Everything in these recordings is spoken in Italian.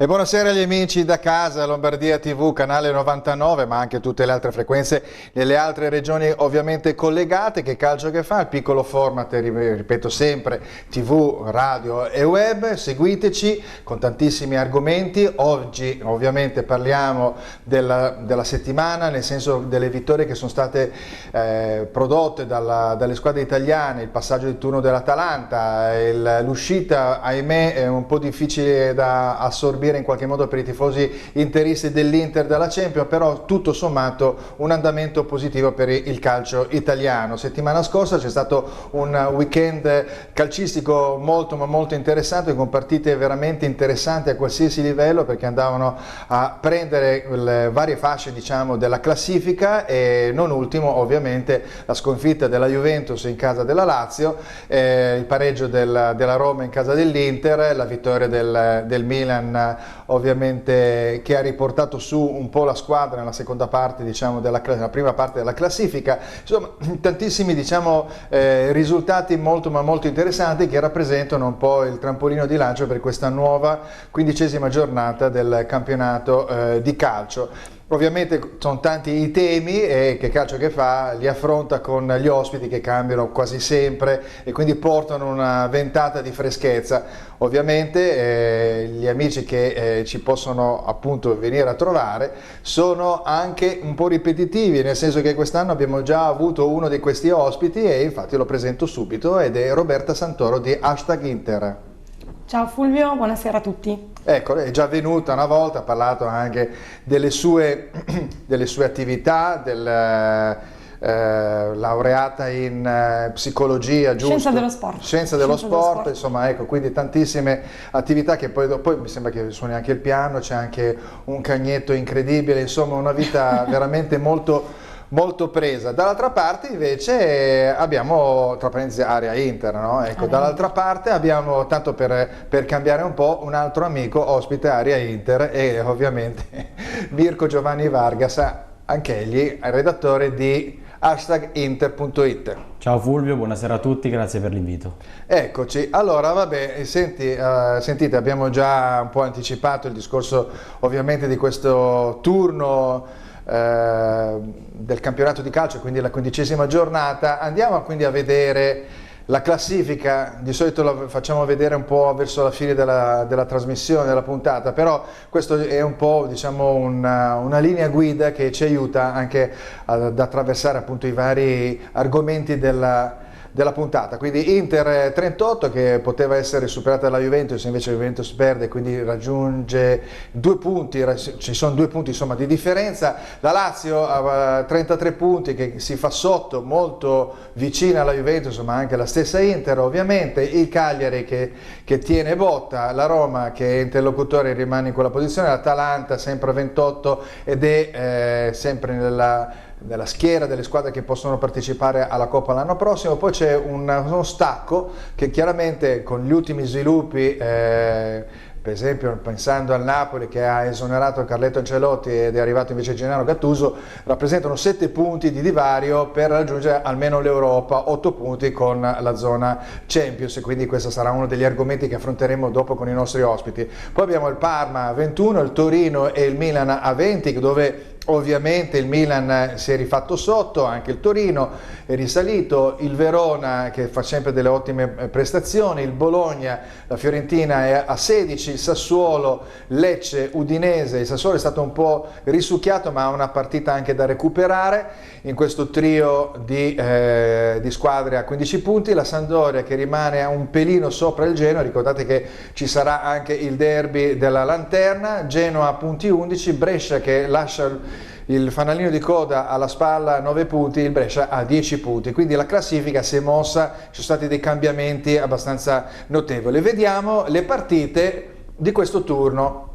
E buonasera agli amici da casa, Lombardia TV, canale 99, ma anche tutte le altre frequenze nelle altre regioni ovviamente collegate. Che calcio che fa, il piccolo format, ripeto sempre, TV, radio e web. Seguiteci con tantissimi argomenti. Oggi ovviamente parliamo della settimana, nel senso delle vittorie che sono state prodotte dalle squadre italiane, il passaggio di turno dell'Atalanta, l'uscita ahimè è un po' difficile da assorbire in qualche modo per i tifosi interisti dell'Inter dalla Champions, però tutto sommato un andamento positivo per il calcio italiano. Settimana scorsa c'è stato un weekend calcistico molto ma molto interessante, con partite veramente interessanti a qualsiasi livello, perché andavano a prendere le varie fasce, diciamo, della classifica, e non ultimo ovviamente la sconfitta della Juventus in casa della Lazio, il pareggio della Roma in casa dell'Inter, la vittoria del Milan ovviamente, che ha riportato su un po' la squadra nella seconda parte, diciamo, nella prima parte della classifica. Insomma, tantissimi, diciamo, risultati molto ma molto interessanti, che rappresentano un po' il trampolino di lancio per questa nuova 15ª giornata del campionato di calcio. Ovviamente sono tanti i temi, e Che calcio che fa li affronta con gli ospiti che cambiano quasi sempre e quindi portano una ventata di freschezza. Ovviamente gli amici che ci possono appunto venire a trovare sono anche un po' ripetitivi, nel senso che quest'anno abbiamo già avuto uno di questi ospiti, e infatti lo presento subito, ed è Roberta Santoro di #Inter. Ciao Fulvio, buonasera a tutti. Ecco, è già venuta una volta, ha parlato anche delle sue attività, laureata in psicologia, giusto? Scienza dello sport. Scienza dello sport, insomma, ecco, quindi tantissime attività, che poi mi sembra che suoni anche il piano, c'è anche un cagnetto incredibile, insomma una vita veramente molto presa. Dall'altra parte invece abbiamo, tra parentesi, area Inter, no? Ecco, dall'altra parte abbiamo, tanto per cambiare un po', un altro amico ospite area Inter, e ovviamente Mirko Giovanni Vargas, anch'egli redattore di #Inter.it. Ciao Fulvio, buonasera a tutti, grazie per l'invito. Eccoci, allora vabbè, sentite, abbiamo già un po' anticipato il discorso ovviamente di questo turno del campionato di calcio, quindi la 15ª giornata. Andiamo quindi a vedere la classifica. Di solito la facciamo vedere un po' verso la fine della trasmissione, della puntata, però questo è un po', diciamo, una linea guida che ci aiuta anche ad attraversare appunto i vari argomenti della puntata. Quindi Inter 38, che poteva essere superata dalla Juventus, invece la Juventus perde, quindi raggiunge 2 punti, ci sono 2 punti insomma di differenza. La Lazio ha 33 punti, che si fa sotto, molto vicina alla Juventus, ma anche la stessa Inter ovviamente. Il Cagliari che tiene botta, la Roma che è interlocutore rimane in quella posizione, l'Atalanta sempre a 28 ed è sempre nella schiera delle squadre che possono partecipare alla Coppa l'anno prossimo. Poi c'è uno stacco che chiaramente, con gli ultimi sviluppi, per esempio pensando al Napoli che ha esonerato Carletto Ancelotti ed è arrivato invece Gennaro Gattuso, rappresentano 7 punti di divario per raggiungere almeno l'Europa, 8 punti con la zona Champions, e quindi questo sarà uno degli argomenti che affronteremo dopo con i nostri ospiti. Poi abbiamo il Parma a 21, il Torino e il Milan a 20, dove ovviamente il Milan si è rifatto sotto, anche il Torino è risalito, il Verona che fa sempre delle ottime prestazioni, il Bologna, la Fiorentina è a 16, il Sassuolo, Lecce, Udinese. Il Sassuolo è stato un po' risucchiato, ma ha una partita anche da recuperare in questo trio di squadre a 15 punti, la Sampdoria che rimane a un pelino sopra il Genoa. Ricordate che ci sarà anche il derby della Lanterna, Genoa a punti 11, Brescia che lascia il fanalino di coda alla spalla, 9 punti, il Brescia ha 10 punti, quindi la classifica si è mossa, ci sono stati dei cambiamenti abbastanza notevoli. Vediamo le partite di questo turno.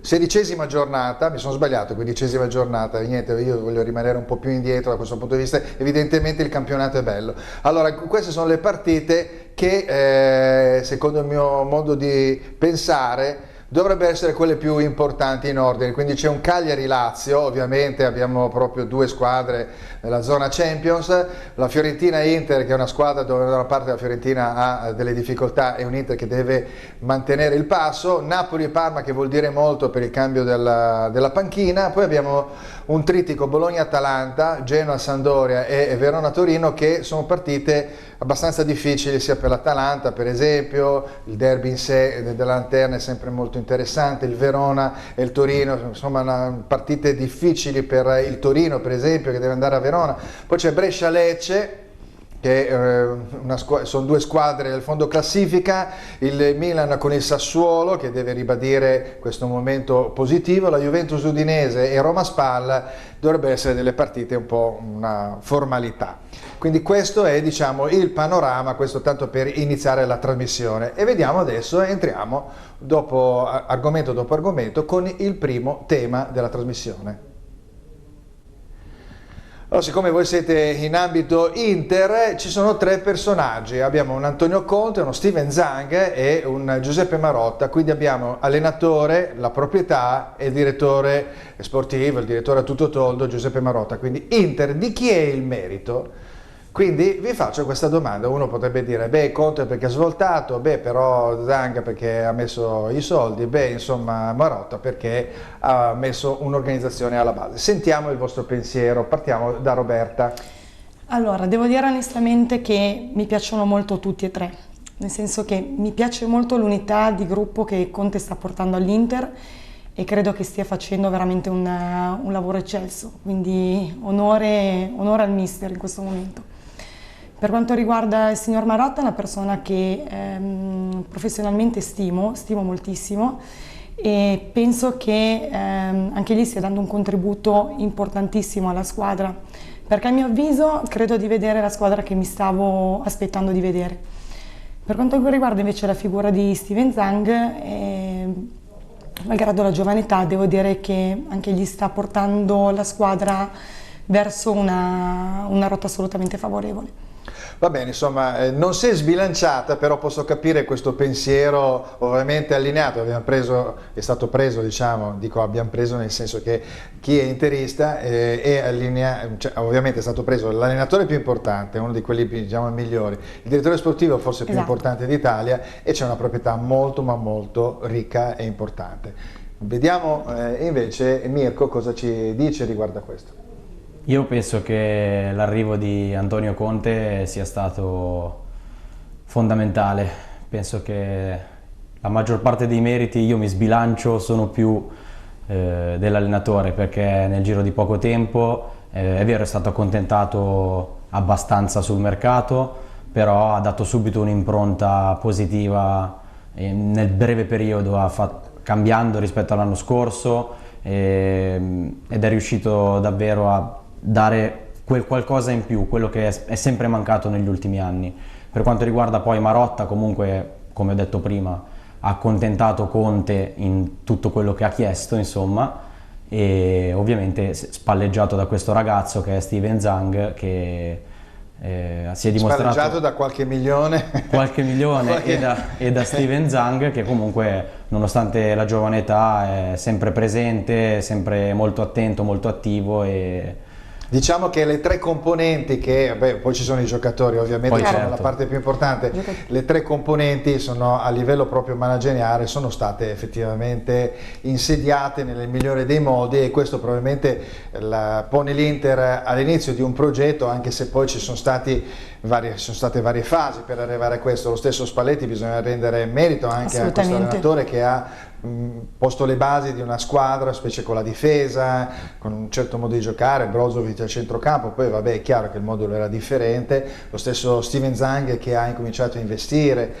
16ª giornata, mi sono sbagliato, 15ª giornata, niente, io voglio rimanere un po' più indietro da questo punto di vista, evidentemente il campionato è bello. Allora, queste sono le partite che secondo il mio modo di pensare dovrebbe essere quelle più importanti in ordine, quindi c'è un Cagliari-Lazio, ovviamente abbiamo proprio due squadre nella zona Champions, la Fiorentina-Inter, che è una squadra dove da una parte la Fiorentina ha delle difficoltà e un Inter che deve mantenere il passo, Napoli e Parma, che vuol dire molto per il cambio della panchina, poi abbiamo un trittico Bologna-Atalanta, Genoa-Sampdoria e Verona-Torino, che sono partite abbastanza difficili sia per l'Atalanta, per esempio, il derby in sé della lanterna è sempre molto interessante, il Verona e il Torino, insomma partite difficili per il Torino per esempio, che deve andare a Verona, poi c'è Brescia-Lecce, che sono due squadre del fondo classifica, il Milan con il Sassuolo che deve ribadire questo momento positivo, la Juventus Udinese e Roma Spal dovrebbero essere delle partite un po' una formalità. Quindi questo è, diciamo, il panorama, questo tanto per iniziare la trasmissione, e vediamo adesso, entriamo dopo argomento con il primo tema della trasmissione. Allora, siccome voi siete in ambito Inter, ci sono tre personaggi, abbiamo un Antonio Conte, uno Steven Zhang e un Giuseppe Marotta, quindi abbiamo allenatore, la proprietà e il direttore sportivo, il direttore a tutto toldo Giuseppe Marotta, quindi Inter, di chi è il merito? Quindi vi faccio questa domanda, uno potrebbe dire, beh Conte perché ha svoltato, beh però Zhang perché ha messo i soldi, beh insomma Marotta perché ha messo un'organizzazione alla base. Sentiamo il vostro pensiero, partiamo da Roberta. Allora, devo dire onestamente che mi piacciono molto tutti e tre, nel senso che mi piace molto l'unità di gruppo che Conte sta portando all'Inter e credo che stia facendo veramente un lavoro eccelso, quindi onore al mister in questo momento. Per quanto riguarda il signor Marotta, è una persona che professionalmente stimo moltissimo e penso che anche lì stia dando un contributo importantissimo alla squadra, perché a mio avviso credo di vedere la squadra che mi stavo aspettando di vedere. Per quanto riguarda invece la figura di Steven Zhang, malgrado la giovane età, devo dire che anche gli sta portando la squadra verso una rotta assolutamente favorevole. Va bene, insomma, non si è sbilanciata, però posso capire questo pensiero ovviamente allineato, è stato preso, diciamo, abbiamo preso nel senso che chi è interista ovviamente è stato preso l'allenatore più importante, uno di quelli diciamo migliori, il direttore sportivo forse più importante d'Italia, e c'è una proprietà molto ma molto ricca e importante. Vediamo invece Mirko cosa ci dice riguardo a questo. Io penso che l'arrivo di Antonio Conte sia stato fondamentale, penso che la maggior parte dei meriti, io mi sbilancio, sono più dell'allenatore, perché nel giro di poco tempo è vero è stato accontentato abbastanza sul mercato, però ha dato subito un'impronta positiva nel breve periodo, cambiando rispetto all'anno scorso ed è riuscito davvero a dare quel qualcosa in più, quello che è sempre mancato negli ultimi anni. Per quanto riguarda poi Marotta, comunque, come ho detto prima, ha accontentato Conte in tutto quello che ha chiesto, insomma, e ovviamente spalleggiato da questo ragazzo che è Steven Zhang, che si è dimostrato spalleggiato da qualche milione e da Steven Zhang, che comunque nonostante la giovane età è sempre presente, sempre molto attento, molto attivo. E diciamo che le tre componenti poi ci sono i giocatori ovviamente, poi certo, la parte più importante, le tre componenti sono a livello proprio manageriale, sono state effettivamente insediate nel migliore dei modi, e questo probabilmente pone l'Inter all'inizio di un progetto, anche se poi ci sono state varie fasi per arrivare a questo. Lo stesso Spalletti bisogna rendere merito anche a questo allenatore che ha posto le basi di una squadra, specie con la difesa, con un certo modo di giocare, Brozovic al centrocampo, poi vabbè è chiaro che il modulo era differente, lo stesso Steven Zhang che ha incominciato a investire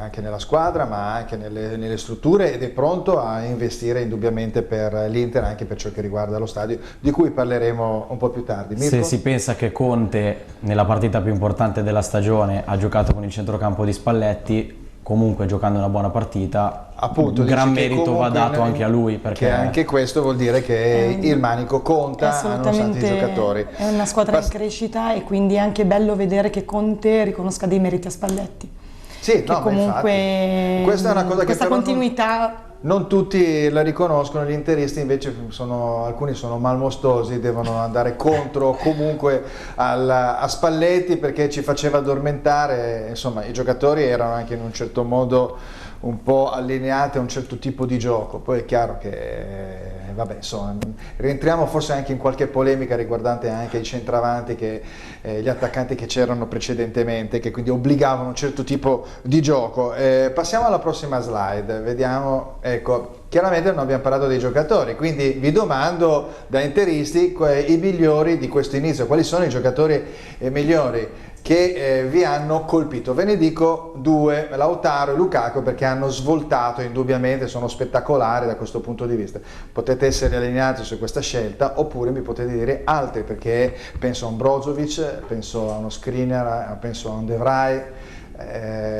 anche nella squadra ma anche nelle strutture, ed è pronto a investire indubbiamente per l'Inter, anche per ciò che riguarda lo stadio, di cui parleremo un po' più tardi. Mirko? Se si pensa che Conte nella partita più importante della stagione ha giocato con il centrocampo di Spalletti, comunque giocando una buona partita, appunto, un gran merito va dato anche a lui, perché anche questo vuol dire che il manico conta nonostante i giocatori. È una squadra in crescita, e quindi è anche bello vedere che Conte riconosca dei meriti a Spalletti. Sì, no, comunque infatti, questa è una cosa questa che continuità non tutti la riconoscono, gli interisti invece alcuni sono malmostosi, devono andare contro comunque a Spalletti perché ci faceva addormentare, insomma i giocatori erano anche in un certo modo un po' allineati a un certo tipo di gioco. Poi è chiaro che vabbè, insomma, rientriamo forse anche in qualche polemica riguardante anche i centravanti, gli attaccanti che c'erano precedentemente, che quindi obbligavano un certo tipo di gioco. Passiamo alla prossima slide, vediamo, ecco, chiaramente non abbiamo parlato dei giocatori, quindi vi domando da interisti i migliori di questo inizio, quali sono i giocatori migliori che vi hanno colpito. Ve ne dico due, Lautaro e Lukaku, perché hanno svoltato indubbiamente, sono spettacolari da questo punto di vista. Potete essere allineati su questa scelta oppure mi potete dire altri, perché penso a un Brozovic, penso a uno Skriniar, penso a un De Vrij,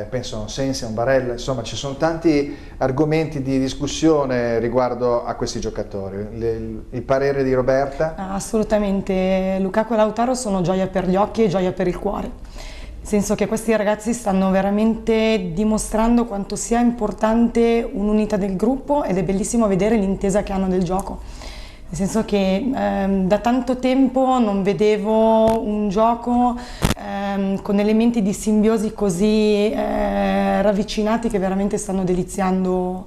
penso a un Sensi, a un Barella, insomma ci sono tanti argomenti di discussione riguardo a questi giocatori. Il parere di Roberta? Assolutamente, Lukaku e Lautaro sono gioia per gli occhi e gioia per il cuore, nel senso che questi ragazzi stanno veramente dimostrando quanto sia importante un'unità del gruppo ed è bellissimo vedere l'intesa che hanno del gioco. Nel senso che da tanto tempo non vedevo un gioco con elementi di simbiosi così ravvicinati che veramente stanno deliziando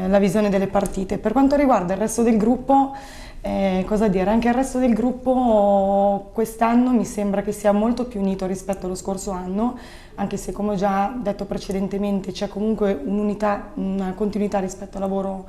la visione delle partite. Per quanto riguarda il resto del gruppo, cosa dire? Anche il resto del gruppo quest'anno mi sembra che sia molto più unito rispetto allo scorso anno, anche se, come ho già detto precedentemente, c'è comunque un'unità, una continuità rispetto al lavoro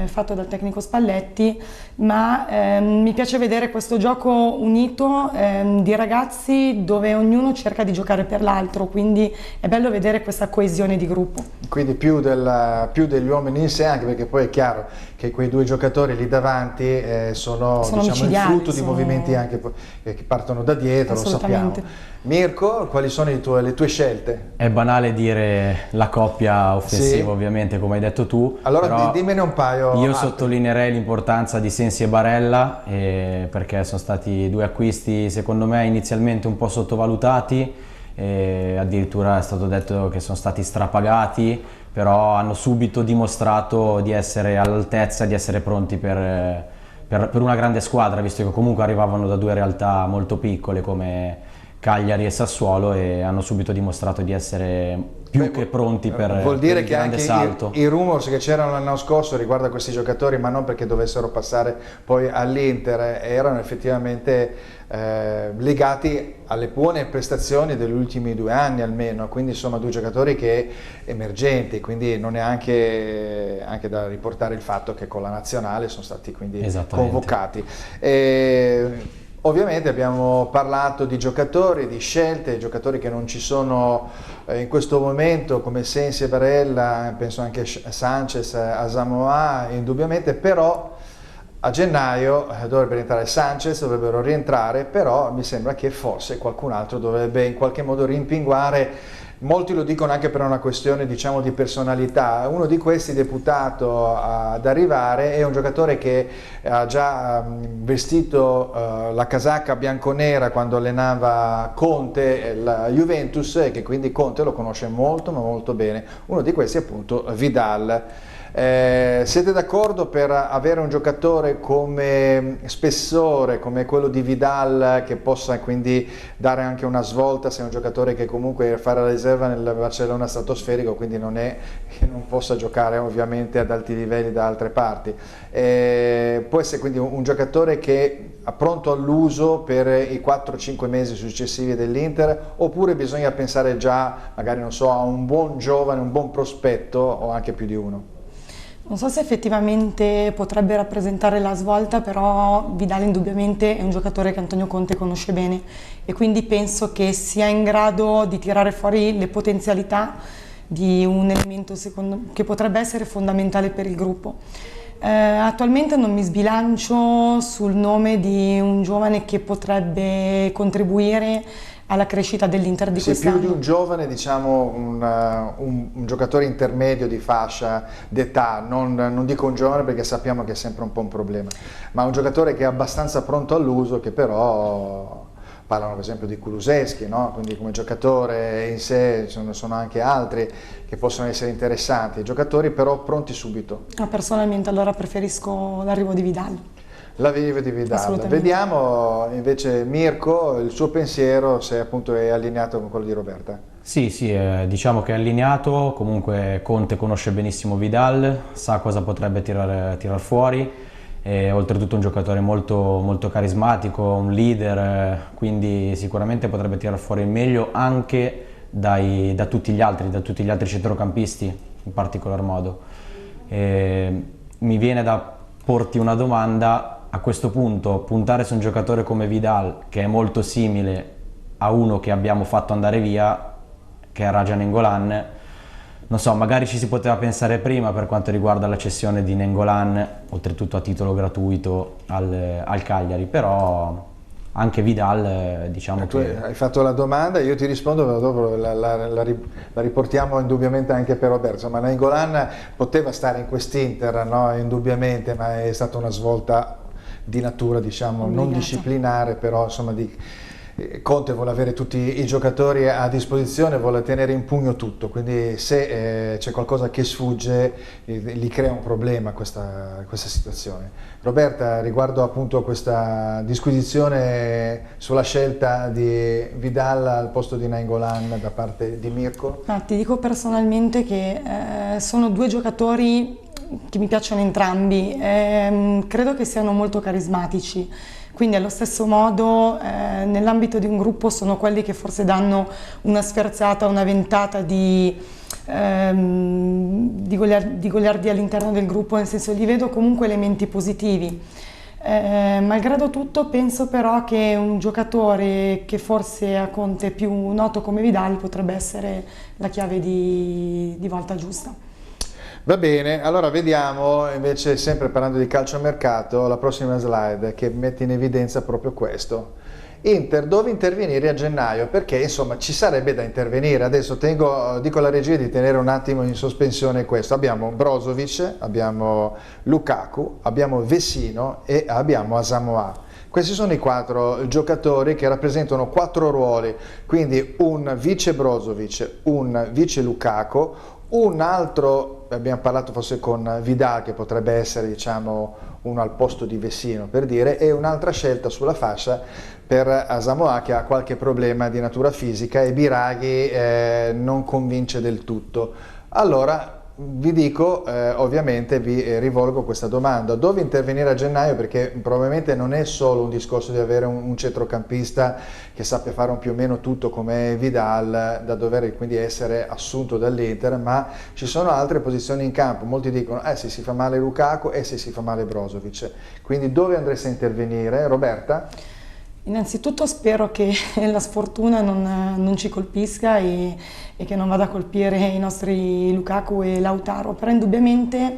fatto dal tecnico Spalletti, ma mi piace vedere questo gioco unito di ragazzi dove ognuno cerca di giocare per l'altro, quindi è bello vedere questa coesione di gruppo. Quindi più degli uomini in sé, anche perché poi è chiaro che quei due giocatori lì davanti sono diciamo, il frutto di movimenti anche che partono da dietro, lo sappiamo. Mirko, quali sono le tue scelte? È banale dire la coppia offensiva, sì, ovviamente, come hai detto tu. Allora dimmene un paio. Io sottolineerei l'importanza di Sensi e Barella, perché sono stati due acquisti secondo me inizialmente un po' sottovalutati, addirittura è stato detto che sono stati strapagati, però hanno subito dimostrato di essere all'altezza, di essere pronti per una grande squadra, visto che comunque arrivavano da due realtà molto piccole come Cagliari e Sassuolo, e hanno subito dimostrato di essere più che pronti vuol dire il che grande anche salto. I rumors che c'erano l'anno scorso riguardo a questi giocatori, ma non perché dovessero passare poi all'Inter, erano effettivamente legati alle buone prestazioni degli ultimi 2 anni almeno, quindi sono due giocatori che emergenti, quindi non è anche da riportare il fatto che con la nazionale sono stati quindi convocati. Ovviamente abbiamo parlato di giocatori, di scelte, giocatori che non ci sono in questo momento come Sensi e Barella, penso anche a Sanchez, a Samoa indubbiamente, però a gennaio dovrebbe rientrare Sanchez, dovrebbero rientrare, però mi sembra che forse qualcun altro dovrebbe in qualche modo rimpinguare. Molti lo dicono anche per una questione diciamo di personalità. Uno di questi deputato ad arrivare è un giocatore che ha già vestito la casacca bianconera quando allenava Conte, la Juventus, e che quindi Conte lo conosce molto ma molto bene. Uno di questi è appunto Vidal. Siete d'accordo per avere un giocatore come spessore, come quello di Vidal, che possa quindi dare anche una svolta, se è un giocatore che comunque fa la riserva nel Barcellona stratosferico, quindi non è che non possa giocare ovviamente ad alti livelli da altre parti, può essere quindi un giocatore che è pronto all'uso per i 4-5 mesi successivi dell'Inter, oppure bisogna pensare già magari non so a un buon giovane, un buon prospetto o anche più di uno? Non so se effettivamente potrebbe rappresentare la svolta, però Vidal indubbiamente è un giocatore che Antonio Conte conosce bene e quindi penso che sia in grado di tirare fuori le potenzialità di un elemento che potrebbe essere fondamentale per il gruppo. Attualmente non mi sbilancio sul nome di un giovane che potrebbe contribuire alla crescita dell'Inter di quest'anno. Più di un giovane, diciamo un giocatore intermedio di fascia d'età, non dico un giovane perché sappiamo che è sempre un po' un problema, ma un giocatore che è abbastanza pronto all'uso, che però parlano per esempio di Kulusevski, no? Quindi come giocatore in sé sono anche altri che possono essere interessanti, giocatori però pronti subito. Personalmente allora preferisco l'arrivo di Vidal. L'arrivo di Vidal. Vediamo invece Mirko, il suo pensiero, se appunto è allineato con quello di Roberta. Sì, diciamo che è allineato, comunque Conte conosce benissimo Vidal, sa cosa potrebbe tirar fuori, e oltretutto un giocatore molto, molto carismatico, un leader, quindi sicuramente potrebbe tirar fuori il meglio anche da tutti gli altri centrocampisti in particolar modo. Mi viene da porti una domanda: a questo punto puntare su un giocatore come Vidal, che è molto simile a uno che abbiamo fatto andare via, che è Raja Nainggolan, non so, magari ci si poteva pensare prima per quanto riguarda la cessione di Nainggolan, oltretutto a titolo gratuito al Cagliari, però anche Vidal, diciamo tu che... hai fatto la domanda, io ti rispondo, ma dopo la riportiamo indubbiamente anche per Roberto. Ma Nainggolan poteva stare in quest'Inter, no? Indubbiamente, ma è stata una svolta di natura, diciamo, non disciplinare, però insomma Conte vuole avere tutti i giocatori a disposizione, vuole tenere in pugno tutto, quindi se c'è qualcosa che sfugge gli crea un problema questa situazione. Roberta, riguardo appunto questa disquisizione sulla scelta di Vidal al posto di Nainggolan da parte di Mirko? Ti dico personalmente che sono due giocatori che mi piacciono entrambi, credo che siano molto carismatici, quindi allo stesso modo nell'ambito di un gruppo sono quelli che forse danno una sferzata, una ventata di goliardia all'interno del gruppo, nel senso li vedo comunque elementi positivi. Malgrado tutto penso però che un giocatore che forse a Conte è più noto come Vidal potrebbe essere la chiave di volta giusta. Va bene, allora vediamo invece, sempre parlando di calciomercato, la prossima slide che mette in evidenza proprio questo. Inter dove intervenire a gennaio, perché insomma ci sarebbe da intervenire. Adesso dico alla regia di tenere un attimo in sospensione questo. Abbiamo Brozovic, abbiamo Lukaku, abbiamo Vecino e abbiamo Asamoah. Questi sono i 4 giocatori che rappresentano 4 ruoli, quindi un vice Brozovic, un vice Lukaku, un altro, abbiamo parlato forse con Vidal, che potrebbe essere diciamo uno al posto di Vecino per dire, e un'altra scelta sulla fascia per Asamoah, che ha qualche problema di natura fisica e Biraghi non convince del tutto. Allora vi dico, ovviamente vi rivolgo questa domanda: dove intervenire a gennaio? Perché probabilmente non è solo un discorso di avere un centrocampista che sappia fare un più o meno tutto come Vidal, da dover quindi essere assunto dall'Inter, ma ci sono altre posizioni in campo. Molti dicono se si fa male Lukaku e se si fa male Brozovic, quindi dove andreste a intervenire? Roberta? Innanzitutto spero che la sfortuna non ci colpisca e che non vada a colpire i nostri Lukaku e Lautaro, però indubbiamente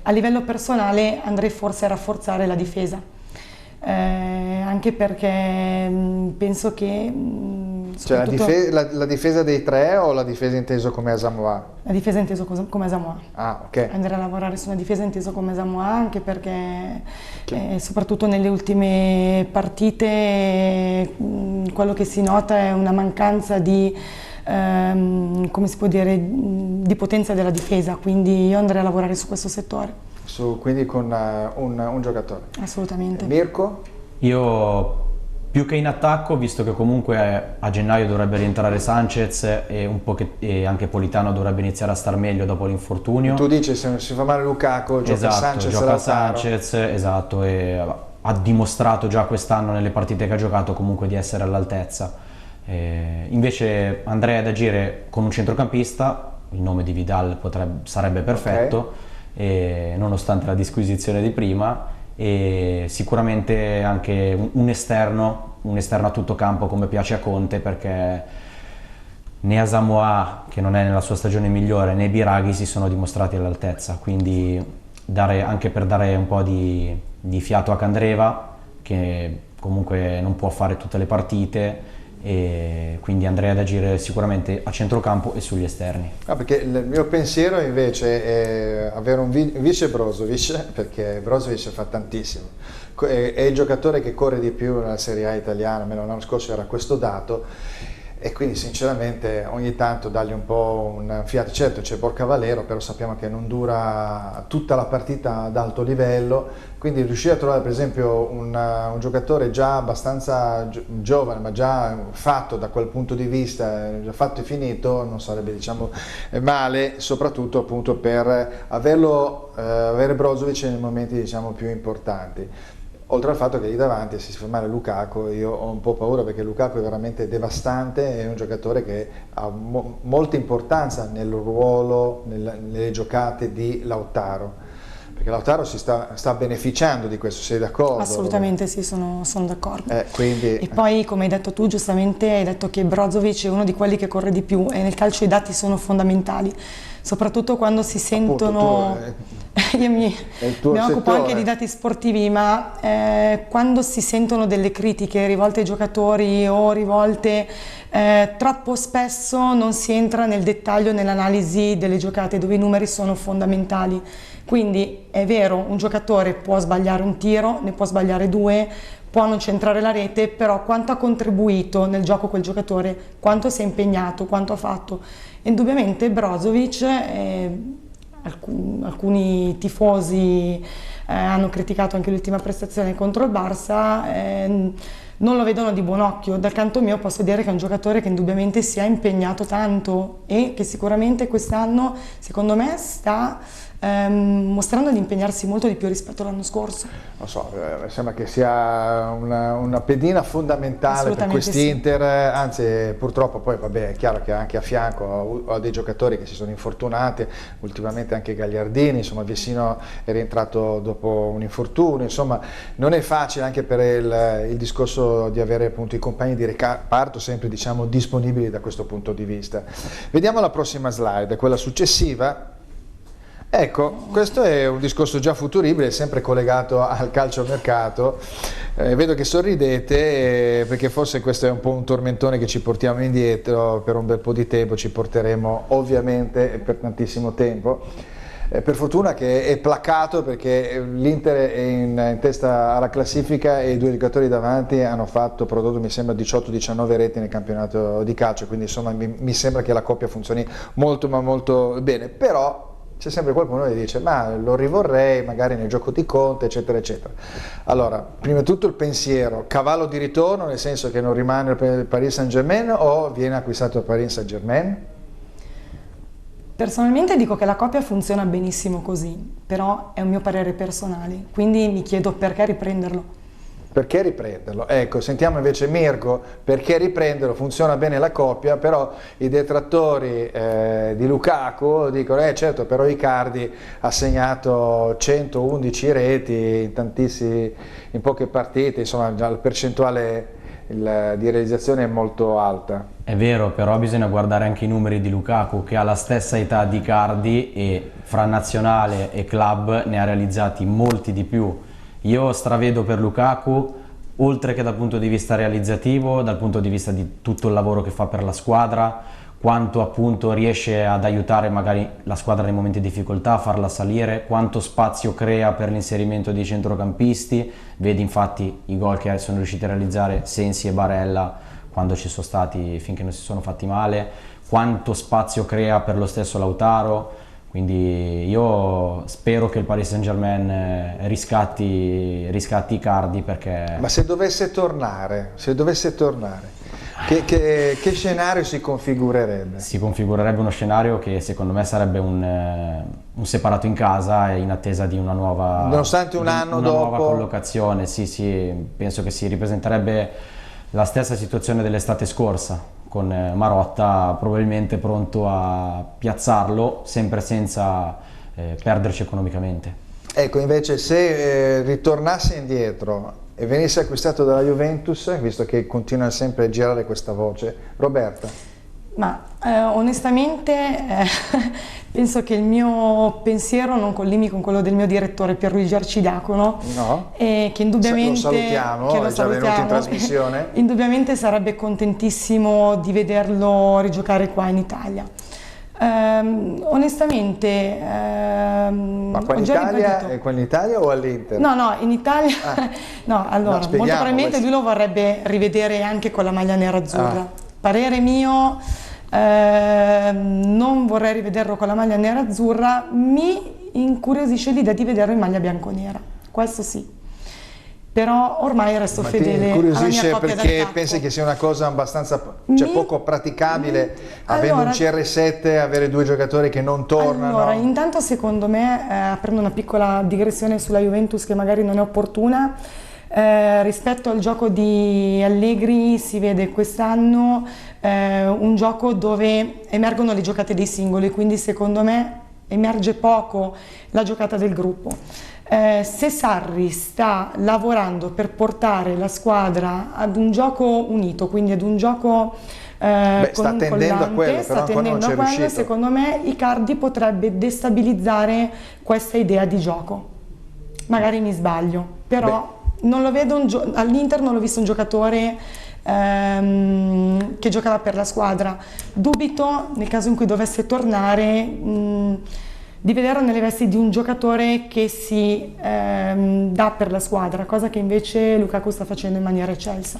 a livello personale andrei forse a rafforzare la difesa, anche perché penso che... Cioè la difesa dei 3 o la difesa inteso come Asamoah? La difesa inteso come Asamoah. Ah, ok. Andrei a lavorare su una difesa inteso come Asamoah, anche perché soprattutto nelle ultime partite quello che si nota è una mancanza di, come si può dire, di potenza della difesa, quindi io andrei a lavorare su questo settore. Quindi con un giocatore? Assolutamente. Mirko? Io più che in attacco, visto che comunque a gennaio dovrebbe rientrare Sanchez e anche Politano dovrebbe iniziare a star meglio dopo l'infortunio. Tu dici se non si fa male Lukaku, gioca Sanchez, esatto, e ha dimostrato già quest'anno nelle partite che ha giocato comunque di essere all'altezza. Invece andrei ad agire con un centrocampista, il nome di Vidal sarebbe perfetto, nonostante la disquisizione di prima, e sicuramente anche un esterno a tutto campo come piace a Conte, perché né Asamoah, che non è nella sua stagione migliore, né Biraghi si sono dimostrati all'altezza, quindi anche per dare un po' di fiato a Candreva, che comunque non può fare tutte le partite, e quindi andrei ad agire sicuramente a centrocampo e sugli esterni. Perché il mio pensiero invece è avere un vice Brozovic, perché Brozovic fa tantissimo, è il giocatore che corre di più nella Serie A italiana, almeno l'anno scorso era questo dato, e quindi sinceramente ogni tanto dargli un po' un fiato. Certo c'è Borca Valero, però sappiamo che non dura tutta la partita ad alto livello, quindi riuscire a trovare per esempio un giocatore già abbastanza giovane, ma già fatto da quel punto di vista, già fatto e finito, non sarebbe, diciamo, male, soprattutto appunto per avere Brozovic nei momenti, diciamo, più importanti. Oltre al fatto che lì davanti, se si fa male Lukaku, io ho un po' paura, perché Lukaku è veramente devastante, è un giocatore che ha molta importanza nel ruolo, nelle giocate di Lautaro, perché Lautaro si sta beneficiando di questo, sei d'accordo? Assolutamente sì, sono d'accordo. Quindi... E poi, come hai detto tu, giustamente hai detto che Brozovic è uno di quelli che corre di più, e nel calcio i dati sono fondamentali, soprattutto quando si sentono... Appunto, io mi occupo anche di dati sportivi, ma quando si sentono delle critiche rivolte ai giocatori o rivolte, troppo spesso non si entra nel dettaglio, nell'analisi delle giocate, dove i numeri sono fondamentali. Quindi è vero, un giocatore può sbagliare un tiro, ne può sbagliare due, può non centrare la rete, però quanto ha contribuito nel gioco quel giocatore, quanto si è impegnato, quanto ha fatto. Indubbiamente Brozovic, alcuni tifosi hanno criticato anche l'ultima prestazione contro il Barça, non lo vedono di buon occhio. Dal canto mio posso dire che è un giocatore che indubbiamente si è impegnato tanto e che sicuramente quest'anno, secondo me, sta mostrando di impegnarsi molto di più rispetto all'anno scorso. Non so, sembra che sia una pedina fondamentale per quest'Inter, sì. Anzi purtroppo poi vabbè, è chiaro che anche a fianco ho dei giocatori che si sono infortunati, ultimamente anche Gagliardini, insomma Vessino è rientrato dopo un infortunio, insomma non è facile anche per il discorso di avere appunto i compagni di reparto sempre, diciamo, disponibili da questo punto di vista. Vediamo la prossima slide, quella successiva. Ecco, questo è un discorso già futuribile, sempre collegato al calciomercato. Vedo che sorridete, perché forse questo è un po' un tormentone che ci portiamo indietro per un bel po' di tempo, ci porteremo ovviamente per tantissimo tempo. Per fortuna che è placato, perché l'Inter è in testa alla classifica e i due giocatori davanti hanno prodotto mi sembra 18-19 reti nel campionato di calcio, quindi insomma mi sembra che la coppia funzioni molto ma molto bene, però c'è sempre qualcuno che dice ma lo rivorrei magari nel gioco di Conte, eccetera eccetera. Allora, prima di tutto il pensiero, cavallo di ritorno, nel senso che non rimane il Paris Saint-Germain o viene acquistato il Paris Saint-Germain? Personalmente dico che la coppia funziona benissimo così, però è un mio parere personale, quindi mi chiedo perché riprenderlo. Perché riprenderlo? Ecco, sentiamo invece Mirko, perché riprenderlo? Funziona bene la coppia, però i detrattori di Lukaku dicono certo, però Icardi ha segnato 111 reti in poche partite, insomma la percentuale di realizzazione è molto alta. È vero, però bisogna guardare anche i numeri di Lukaku, che ha la stessa età di Icardi e fra nazionale e club ne ha realizzati molti di più. Io stravedo per Lukaku, oltre che dal punto di vista realizzativo, dal punto di vista di tutto il lavoro che fa per la squadra, quanto appunto riesce ad aiutare magari la squadra nei momenti di difficoltà, a farla salire, quanto spazio crea per l'inserimento dei centrocampisti. Vedi infatti i gol che sono riusciti a realizzare Sensi e Barella quando ci sono stati, finché non si sono fatti male, quanto spazio crea per lo stesso Lautaro. Quindi io spero che il Paris Saint-Germain riscatti Icardi, perché... Ma se dovesse tornare, che scenario si configurerebbe? Si configurerebbe uno scenario che secondo me sarebbe un separato in casa in attesa di una nuova... Nonostante un anno dopo... nuova collocazione, sì, penso che si ripresenterebbe la stessa situazione dell'estate scorsa, con Marotta probabilmente pronto a piazzarlo, sempre senza perderci economicamente. Ecco, invece se ritornasse indietro e venisse acquistato dalla Juventus, visto che continua sempre a girare questa voce, Roberta? Ma onestamente penso che il mio pensiero non collimi con quello del mio direttore Pierluigi Arcidiacono, No? e che indubbiamente, Lo salutiamo, che lo è già venuto in salutiamo, trasmissione. indubbiamente sarebbe contentissimo di vederlo rigiocare qua in Italia. Onestamente, Ma qua in ho già Italia, ribadito. qua in Italia o all'Inter? No, no, in Italia, no, allora, No, molto spieghiamo probabilmente questo. lui lo vorrebbe rivedere anche con la maglia nerazzurra. Ah. Parere mio, non vorrei rivederlo con la maglia nerazzurra, mi incuriosisce l'idea di vederlo in maglia bianconera, questo sì. Però ormai resto Ma ti fedele alla mia incuriosisce coppia perché d'attacco. pensi che sia una cosa abbastanza, cioè, poco praticabile, avendo un CR7, avere due giocatori che non tornano? Allora, intanto secondo me, prendo una piccola digressione sulla Juventus che magari non è opportuna, rispetto al gioco di Allegri si vede quest'anno un gioco dove emergono le giocate dei singoli, quindi secondo me emerge poco la giocata del gruppo. Se Sarri sta lavorando per portare la squadra ad un gioco unito, quindi ad un gioco sta tendendo a quello, sta però ancora non tendendo c'è a quello, riuscito. secondo me Icardi potrebbe destabilizzare questa idea di gioco. Magari mi sbaglio, però non lo vedo all'Inter non l'ho visto un giocatore che giocava per la squadra. Dubito, nel caso in cui dovesse tornare, di vederlo nelle vesti di un giocatore che si dà per la squadra, cosa che invece Lukaku sta facendo in maniera eccelsa.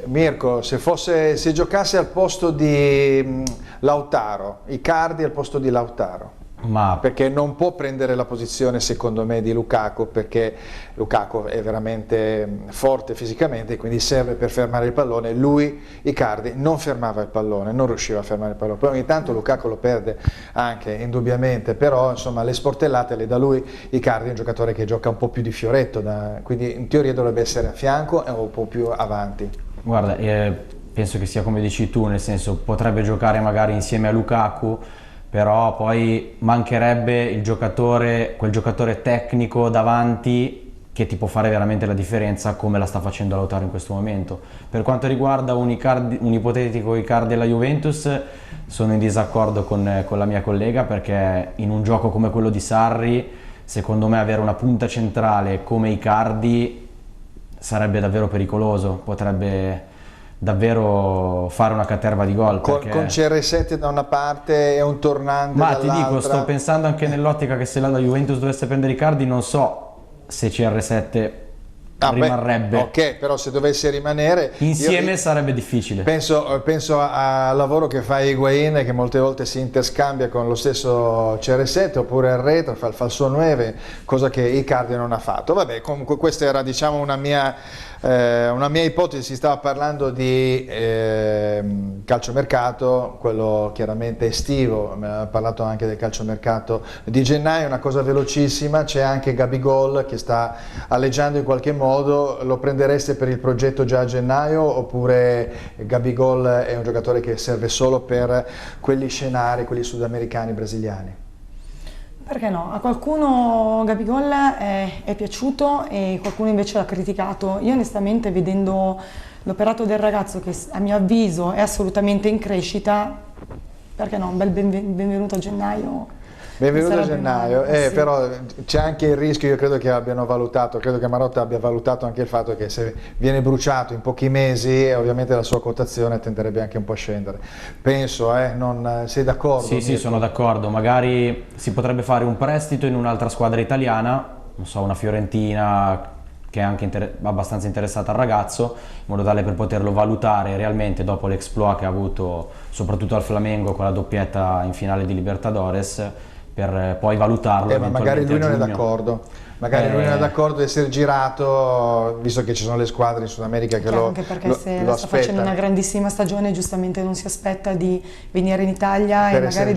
Mirko, se giocasse al posto di Lautaro, Icardi al posto di Lautaro, perché non può prendere la posizione secondo me di Lukaku, perché Lukaku è veramente forte fisicamente, quindi serve per fermare il pallone. Lui, Icardi, non fermava il pallone, non riusciva a fermare il pallone, poi ogni tanto Lukaku lo perde anche indubbiamente, però insomma le sportellate le dà lui. Icardi è un giocatore che gioca un po' più di fioretto, quindi in teoria dovrebbe essere a fianco e un po' più avanti. Guarda, penso che sia come dici tu, nel senso potrebbe giocare magari insieme a Lukaku, però poi mancherebbe il giocatore, quel giocatore tecnico davanti che ti può fare veramente la differenza, come la sta facendo Lautaro in questo momento. Per quanto riguarda un ipotetico Icardi alla Juventus, sono in disaccordo con la mia collega, perché in un gioco come quello di Sarri, secondo me avere una punta centrale come Icardi sarebbe davvero pericoloso, potrebbe davvero fare una caterva di gol. Con CR7 da una parte e un tornante dall'altra. Ma ti dico, sto pensando anche nell'ottica che se la Juventus dovesse prendere Icardi, non so se CR7 rimarrebbe. Ok, però se dovesse rimanere insieme sarebbe difficile. Penso al lavoro che fa Higuain, che molte volte si interscambia con lo stesso CR7, oppure al retro fa il falso 9, cosa che Icardi non ha fatto. Vabbè, comunque questa era, diciamo, una mia ipotesi. Si stava parlando di calciomercato, quello chiaramente estivo, mi ha parlato anche del calciomercato di gennaio. Una cosa velocissima: c'è anche Gabigol che sta alleggiando in qualche modo. Lo prendereste per il progetto già a gennaio, oppure Gabigol è un giocatore che serve solo per quegli scenari, quelli sudamericani, brasiliani? Perché no? A qualcuno Gabigol è piaciuto e qualcuno invece l'ha criticato. Io onestamente, vedendo l'operato del ragazzo, che a mio avviso è assolutamente in crescita, perché no? Un bel benvenuto a gennaio. Benvenuto a gennaio, sì. Però c'è anche il rischio, io credo che abbiano valutato, credo che Marotta abbia valutato anche il fatto che se viene bruciato in pochi mesi, ovviamente la sua quotazione tenderebbe anche un po' a scendere. Penso, non sei d'accordo? Sì, sono d'accordo. Magari si potrebbe fare un prestito in un'altra squadra italiana, non so, una Fiorentina che è anche abbastanza interessata al ragazzo, in modo tale per poterlo valutare realmente dopo l'exploit che ha avuto soprattutto al Flamengo con la doppietta in finale di Libertadores, per poi valutarlo. Ma magari lui non è d'accordo, magari lui non è d'accordo di essere girato, visto che ci sono le squadre in Sud America che anche perché se sta facendo una grandissima stagione, giustamente non si aspetta di venire in Italia e magari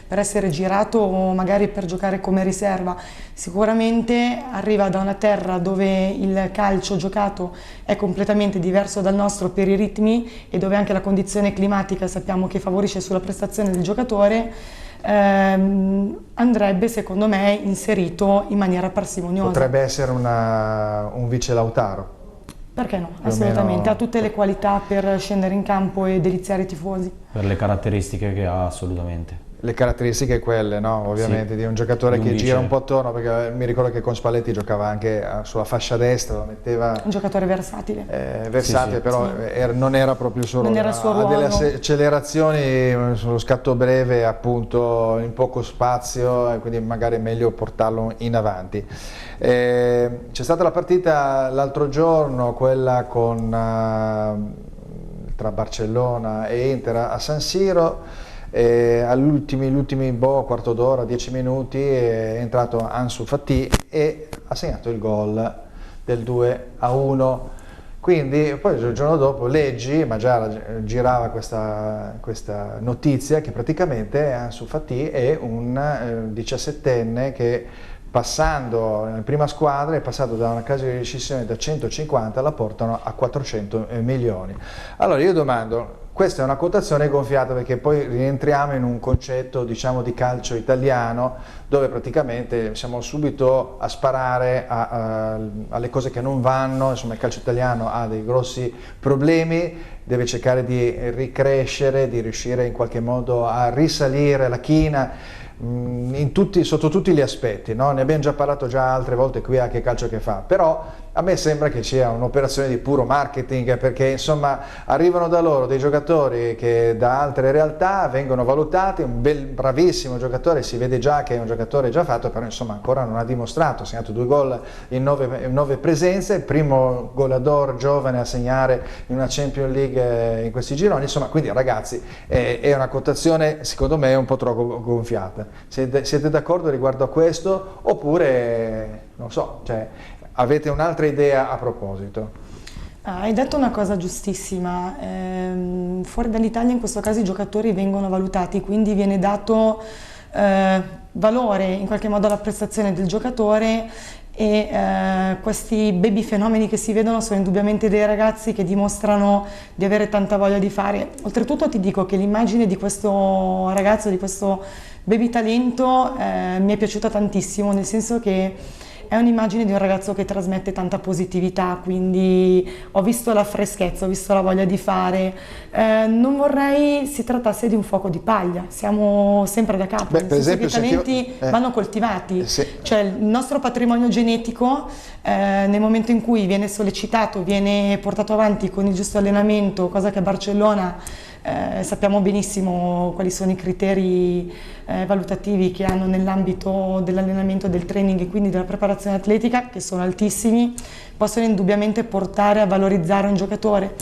per essere girato, o magari per giocare come riserva. Sicuramente arriva da una terra dove il calcio giocato è completamente diverso dal nostro per i ritmi, e dove anche la condizione climatica sappiamo che favorisce sulla prestazione del giocatore. Andrebbe secondo me inserito in maniera parsimoniosa. Potrebbe essere un vice Lautaro. Perché no? più o Assolutamente, meno. ha tutte le qualità per scendere in campo e deliziare i tifosi. Per le caratteristiche che ha, assolutamente. Le caratteristiche quelle, no? Ovviamente, Sì, di un giocatore di un che gira vice. un po' attorno, perché mi ricordo che con Spalletti giocava anche sulla fascia destra, lo metteva Un giocatore versatile. versatile, Sì, sì. però non era proprio solo, Non era il suo ha delle ruolo. accelerazioni sullo scatto breve, appunto in poco spazio, e quindi magari è meglio portarlo in avanti. C'è stata la partita l'altro giorno, quella tra Barcellona e Inter a San Siro. All'ultimi quarto d'ora, 10 minuti, è entrato Ansu Fati e ha segnato il gol del 2-1. Quindi poi il giorno dopo leggi, ma già girava questa notizia, che praticamente Ansu Fati è un 17enne che, passando in prima squadra, è passato da una casa di rescissione da 150, la portano a 400 milioni. Allora io domando, questa è una quotazione gonfiata, perché poi rientriamo in un concetto, diciamo, di calcio italiano, dove praticamente siamo subito a sparare alle cose che non vanno. Insomma, il calcio italiano ha dei grossi problemi, deve cercare di ricrescere, di riuscire in qualche modo a risalire la china sotto tutti gli aspetti, no? Ne abbiamo già parlato altre volte qui a Che Calcio Che Fa, però a me sembra che sia un'operazione di puro marketing, perché insomma arrivano da loro dei giocatori che da altre realtà vengono valutati, un bravissimo giocatore, si vede già che è un giocatore già fatto, però insomma ancora non ha dimostrato, ha segnato 2 gol in 9 presenze, il primo goleador giovane a segnare in una Champions League in questi gironi, insomma, quindi ragazzi è una quotazione secondo me un po' troppo gonfiata. Siete d'accordo riguardo a questo, oppure non so, cioè, avete un'altra idea a proposito? Hai detto una cosa giustissima, fuori dall'Italia in questo caso i giocatori vengono valutati, quindi viene dato valore in qualche modo alla prestazione del giocatore, e questi baby fenomeni che si vedono sono indubbiamente dei ragazzi che dimostrano di avere tanta voglia di fare. Oltretutto ti dico che l'immagine di questo ragazzo, di questo baby talento, mi è piaciuta tantissimo, nel senso che è un'immagine di un ragazzo che trasmette tanta positività, quindi ho visto la freschezza, ho visto la voglia di fare. Non vorrei si trattasse di un fuoco di paglia, siamo sempre da capo, nel senso che i talenti vanno coltivati, cioè il nostro patrimonio genetico nel momento in cui viene sollecitato, viene portato avanti con il giusto allenamento, cosa che a Barcellona sappiamo benissimo quali sono i criteri valutativi che hanno nell'ambito dell'allenamento, del training e quindi della preparazione atletica, che sono altissimi, possono indubbiamente portare a valorizzare un giocatore.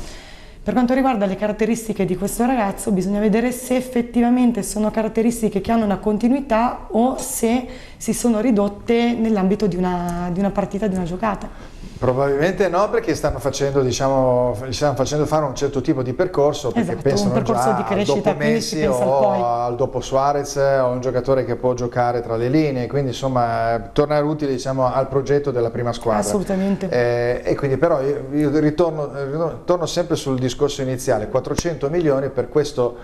Per quanto riguarda le caratteristiche di questo ragazzo, bisogna vedere se effettivamente sono caratteristiche che hanno una continuità o se si sono ridotte nell'ambito di una partita, di una giocata. Probabilmente no, perché stanno facendo, diciamo, gli stanno facendo fare un certo tipo di percorso, perché Esatto, pensano un percorso già di crescita, al dopo quindi si Messi pensa al o poi. al dopo Suarez, o un giocatore che può giocare tra le linee, quindi insomma tornare utile, diciamo, al progetto della prima squadra. Assolutamente. E quindi però io torno sempre sul discorso iniziale, 400 milioni per questo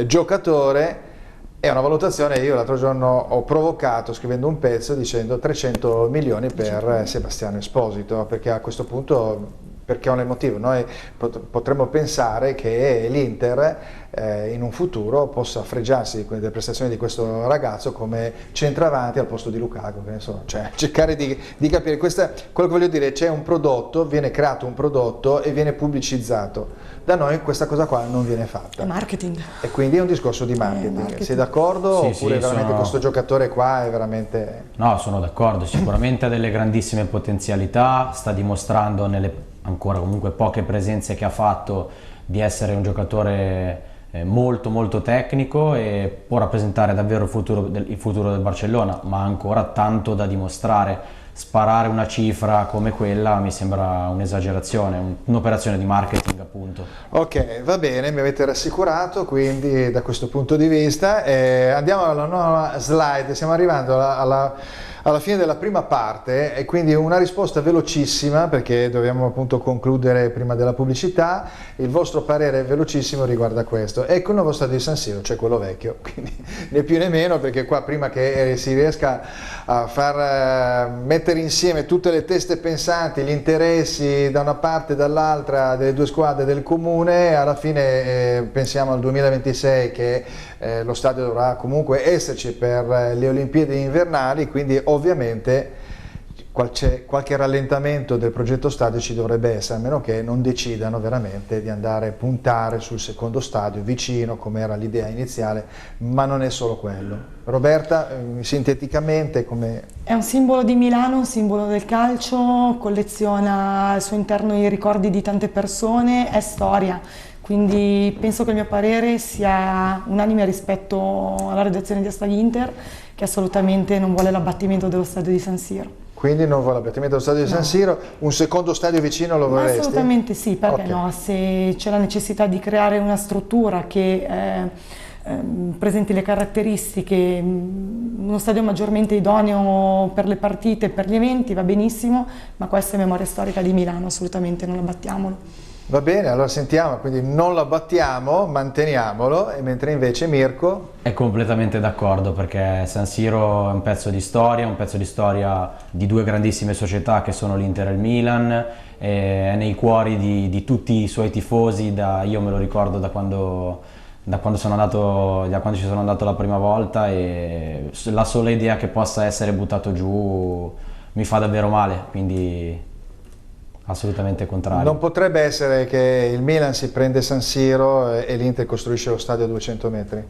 giocatore. È una valutazione, io l'altro giorno ho provocato scrivendo un pezzo dicendo 300 milioni per Sebastiano Esposito, perché a questo punto, perché è un motivo, noi potremmo pensare che l'Inter in un futuro possa fregiarsi delle prestazioni di questo ragazzo come centravanti al posto di Lukaku, che ne so, cioè cercare di capire, quello che voglio dire, c'è un prodotto, viene creato un prodotto e viene pubblicizzato. Da noi questa cosa qua non viene fatta. È marketing. E quindi è un discorso di marketing. Sei d'accordo? Sì, Oppure sì, veramente questo giocatore qua è veramente... No, sono d'accordo, sicuramente ha delle grandissime potenzialità, sta dimostrando nelle ancora comunque poche presenze che ha fatto di essere un giocatore molto molto tecnico e può rappresentare davvero il futuro del Barcellona, ma ha ancora tanto da dimostrare. Sparare una cifra come quella mi sembra un'esagerazione, un'operazione di marketing appunto. Ok, va bene, mi avete rassicurato quindi da questo punto di vista. Andiamo alla nuova slide, stiamo arrivando alla fine della prima parte e quindi una risposta velocissima perché dobbiamo appunto concludere prima della pubblicità. Il vostro parere velocissimo riguarda questo. Ecco il nuovo stadio di San Siro, cioè quello vecchio, quindi né più né meno, perché qua prima che si riesca a far mettere insieme tutte le teste pensanti, gli interessi da una parte e dall'altra delle due squadre del comune, alla fine pensiamo al 2026 che lo stadio dovrà comunque esserci per le Olimpiadi invernali, quindi ovviamente qualche rallentamento del progetto stadio ci dovrebbe essere, a meno che non decidano veramente di andare a puntare sul secondo stadio vicino, come era l'idea iniziale, ma non è solo quello. Roberta, sinteticamente come... È un simbolo di Milano, un simbolo del calcio, colleziona al suo interno i ricordi di tante persone, è storia. Quindi penso che il mio parere sia unanime rispetto alla redazione di Stadi Inter, che assolutamente non vuole l'abbattimento dello stadio di San Siro. Quindi non vuole l'abbattimento dello stadio di San Siro, un secondo stadio vicino lo vorresti? Assolutamente sì, perché Okay. no? Se c'è la necessità di creare una struttura che presenti le caratteristiche, uno stadio maggiormente idoneo per le partite, per gli eventi, va benissimo, ma questa è memoria storica di Milano, assolutamente non abbattiamolo. Va bene, allora sentiamo, quindi non lo abbattiamo, manteniamolo, e mentre invece Mirko... È completamente d'accordo, perché San Siro è un pezzo di storia di due grandissime società che sono l'Inter e il Milan, è nei cuori di tutti i suoi tifosi, io me lo ricordo da quando ci sono andato la prima volta, e la sola idea che possa essere buttato giù mi fa davvero male, quindi assolutamente contrario. Non potrebbe essere che il Milan si prende San Siro e l'Inter costruisce lo stadio a 200 metri?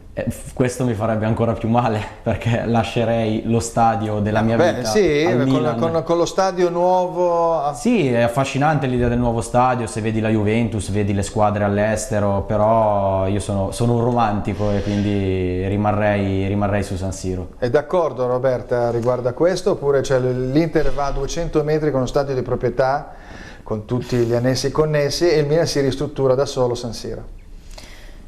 Questo mi farebbe ancora più male, perché lascerei lo stadio della mia vita sì, al Milan. con lo stadio nuovo... Sì, è affascinante l'idea del nuovo stadio, se vedi la Juventus, vedi le squadre all'estero, però io sono un romantico e quindi rimarrei su San Siro. È d'accordo Roberta riguardo a questo, oppure cioè, l'Inter va a 200 metri con lo stadio di proprietà, con tutti gli annessi connessi, e il Milan si ristruttura da solo San Siro?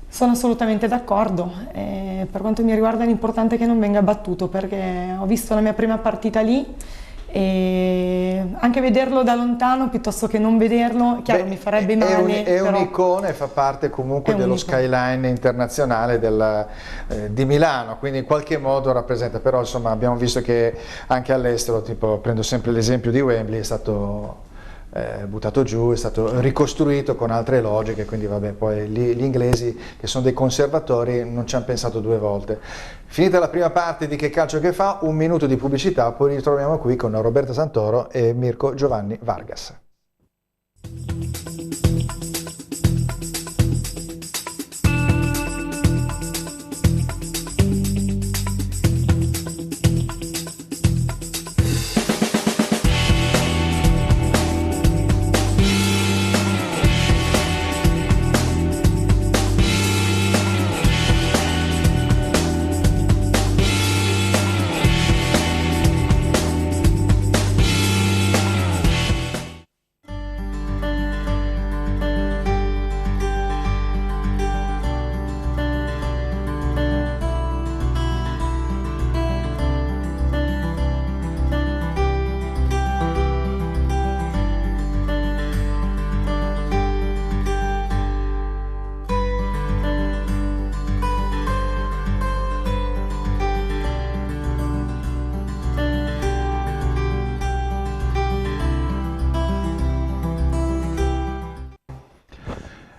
Sono assolutamente d'accordo, per quanto mi riguarda l'importante è che non venga battuto, perché ho visto la mia prima partita lì e anche vederlo da lontano piuttosto che non vederlo, chiaro, mi farebbe male. È però un'icona e fa parte comunque dello skyline internazionale di Milano, quindi in qualche modo rappresenta, però insomma abbiamo visto che anche all'estero, tipo prendo sempre l'esempio di Wembley, è stato buttato giù, è stato ricostruito con altre logiche, quindi vabbè, poi gli inglesi che sono dei conservatori non ci hanno pensato due volte. Finita la prima parte di Che calcio che fa, un minuto di pubblicità, poi ritroviamo qui con Roberta Santoro e Mirko Giovanni Vargas.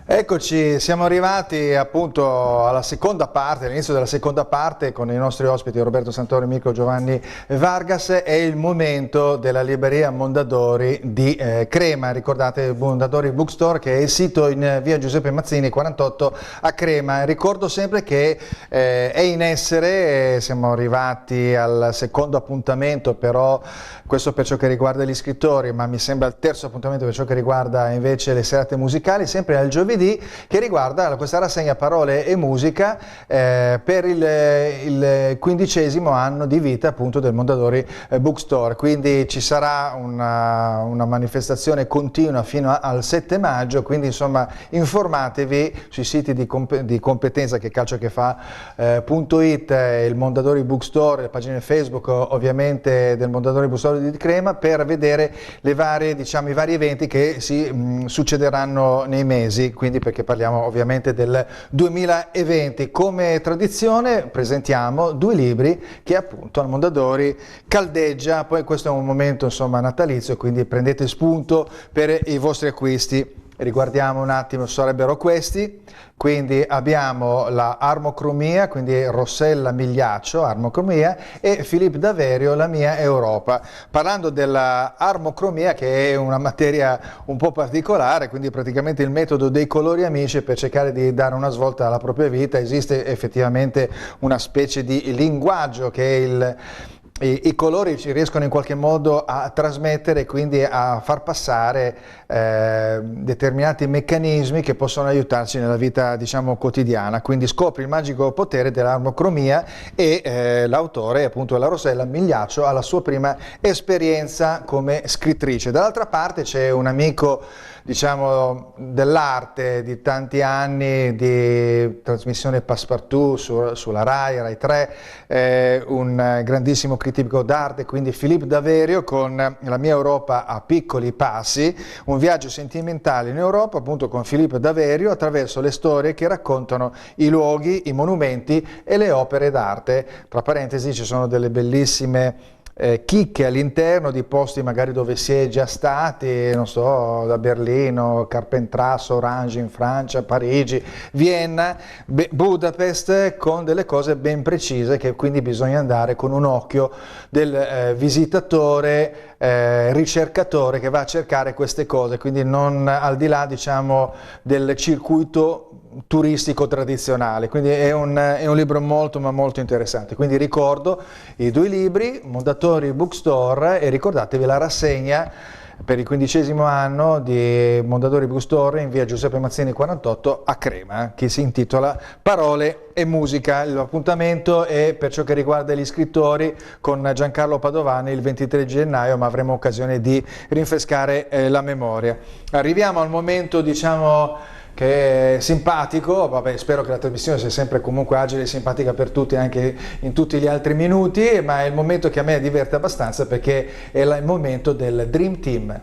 Eccoci, siamo arrivati appunto alla seconda parte, all'inizio della seconda parte con i nostri ospiti Roberto Santoro e Mirko Giovanni Vargas. È il momento della libreria Mondadori di Crema, ricordate Mondadori Bookstore, che è il sito in via Giuseppe Mazzini 48 a Crema. Ricordo sempre che è in essere, siamo arrivati al secondo appuntamento, però questo per ciò che riguarda gli scrittori, ma mi sembra il terzo appuntamento per ciò che riguarda invece le serate musicali, sempre al giovedì, lunedì, che riguarda questa rassegna Parole e Musica per il 15° anno di vita appunto del Mondadori Bookstore, quindi ci sarà una manifestazione continua fino al 7 maggio, quindi insomma informatevi sui siti di competenza che calciochefa.it, il Mondadori Bookstore, le pagine Facebook ovviamente del Mondadori Bookstore di Crema, per vedere i vari eventi che si succederanno nei mesi, quindi perché parliamo ovviamente del 2020. Come tradizione presentiamo 2 libri che appunto al Mondadori caldeggia, poi questo è un momento insomma natalizio, quindi prendete spunto per i vostri acquisti. Riguardiamo un attimo, sarebbero questi, quindi abbiamo la Armocromia, quindi Rossella Migliaccio, Armocromia, e Philippe Daverio, La mia Europa. Parlando della armocromia, che è una materia un po' particolare, quindi praticamente il metodo dei colori amici per cercare di dare una svolta alla propria vita, esiste effettivamente una specie di linguaggio che i colori ci riescono in qualche modo a trasmettere e quindi a far passare determinati meccanismi che possono aiutarci nella vita diciamo quotidiana, quindi scopri il magico potere dell'armocromia e l'autore appunto la Rossella Migliaccio ha la sua prima esperienza come scrittrice. Dall'altra parte c'è un amico diciamo dell'arte di tanti anni di trasmissione Passepartout sulla Rai 3, un grandissimo critico d'arte, quindi Philippe Daverio con La mia Europa a piccoli passi, un viaggio sentimentale in Europa appunto con Philippe Daverio attraverso le storie che raccontano i luoghi, i monumenti e le opere d'arte. Tra parentesi ci sono delle bellissime chicche all'interno di posti magari dove si è già stati, non so, da Berlino, Carpentras, Orange in Francia, Parigi, Vienna, Budapest, con delle cose ben precise che quindi bisogna andare con un occhio del visitatore, ricercatore che va a cercare queste cose, quindi non al di là diciamo del circuito turistico tradizionale, quindi è un libro molto ma molto interessante. Quindi ricordo i 2 libri, Mondadori Bookstore, e ricordatevi la rassegna per il 15° anno di Mondadori Bookstore in via Giuseppe Mazzini 48 a Crema, che si intitola Parole e Musica. L'appuntamento è per ciò che riguarda gli scrittori con Giancarlo Padovani il 23 gennaio, ma avremo occasione di rinfrescare la memoria. Arriviamo al momento diciamo che è simpatico, vabbè, spero che la trasmissione sia sempre comunque agile e simpatica per tutti anche in tutti gli altri minuti, ma è il momento che a me diverte abbastanza perché è il momento del Dream Team.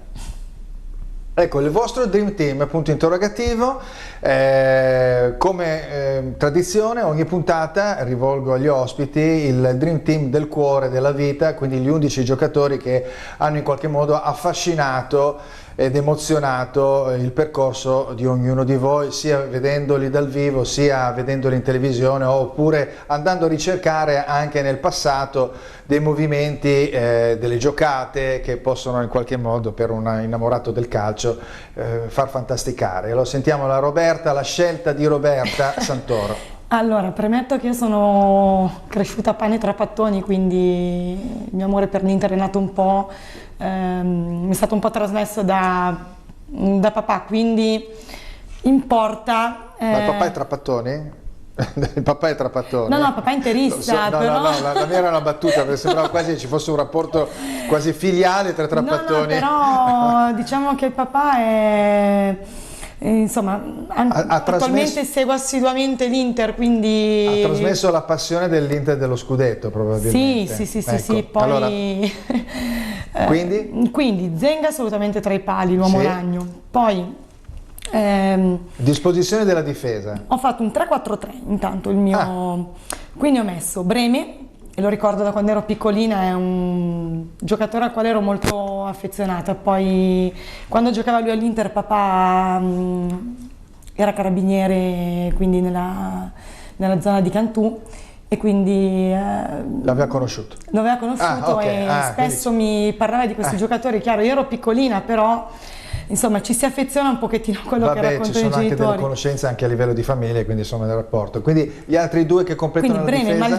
Ecco, il vostro Dream Team, punto interrogativo, come tradizione ogni puntata rivolgo agli ospiti il Dream Team del cuore, della vita, quindi gli 11 giocatori che hanno in qualche modo affascinato ed emozionato il percorso di ognuno di voi, sia vedendoli dal vivo, sia vedendoli in televisione, oppure andando a ricercare anche nel passato dei movimenti, delle giocate che possono in qualche modo per un innamorato del calcio far fantasticare. Allora sentiamo la scelta di Roberta Santoro. Allora, premetto che io sono cresciuta a pane tra pattoni, quindi il mio amore per l'Inter è nato un po', mi è stato un po' trasmesso da papà, quindi in porta... Ma il papà è tra pattoni? Il papà è tra pattoni? No, papà è interista, però... No, la mia era una battuta, perché sembrava quasi ci fosse un rapporto quasi filiale tra pattoni. No, però diciamo che il papà è... Insomma, attualmente seguo assiduamente l'Inter, quindi... Ha trasmesso la passione dell'Inter dello scudetto, probabilmente. Sì, ecco. sì, poi... Allora, quindi? Zenga assolutamente tra i pali, l'uomo ragno. Poi... disposizione della difesa. Ho fatto un 3-4-3, intanto il mio... Quindi ho messo Breme, e lo ricordo da quando ero piccolina, è un giocatore al quale ero molto affezionata. Poi quando giocava lui all'Inter papà era carabiniere, quindi nella zona di Cantù, e quindi l'aveva conosciuto. E spesso mi parlava di questi giocatori. Chiaro, io ero piccolina, però insomma ci si affeziona un pochettino a quello che raccontano i genitori. Ci sono anche delle conoscenze anche a livello di famiglia, quindi insomma del rapporto. Quindi gli altri 2 che completano la difesa?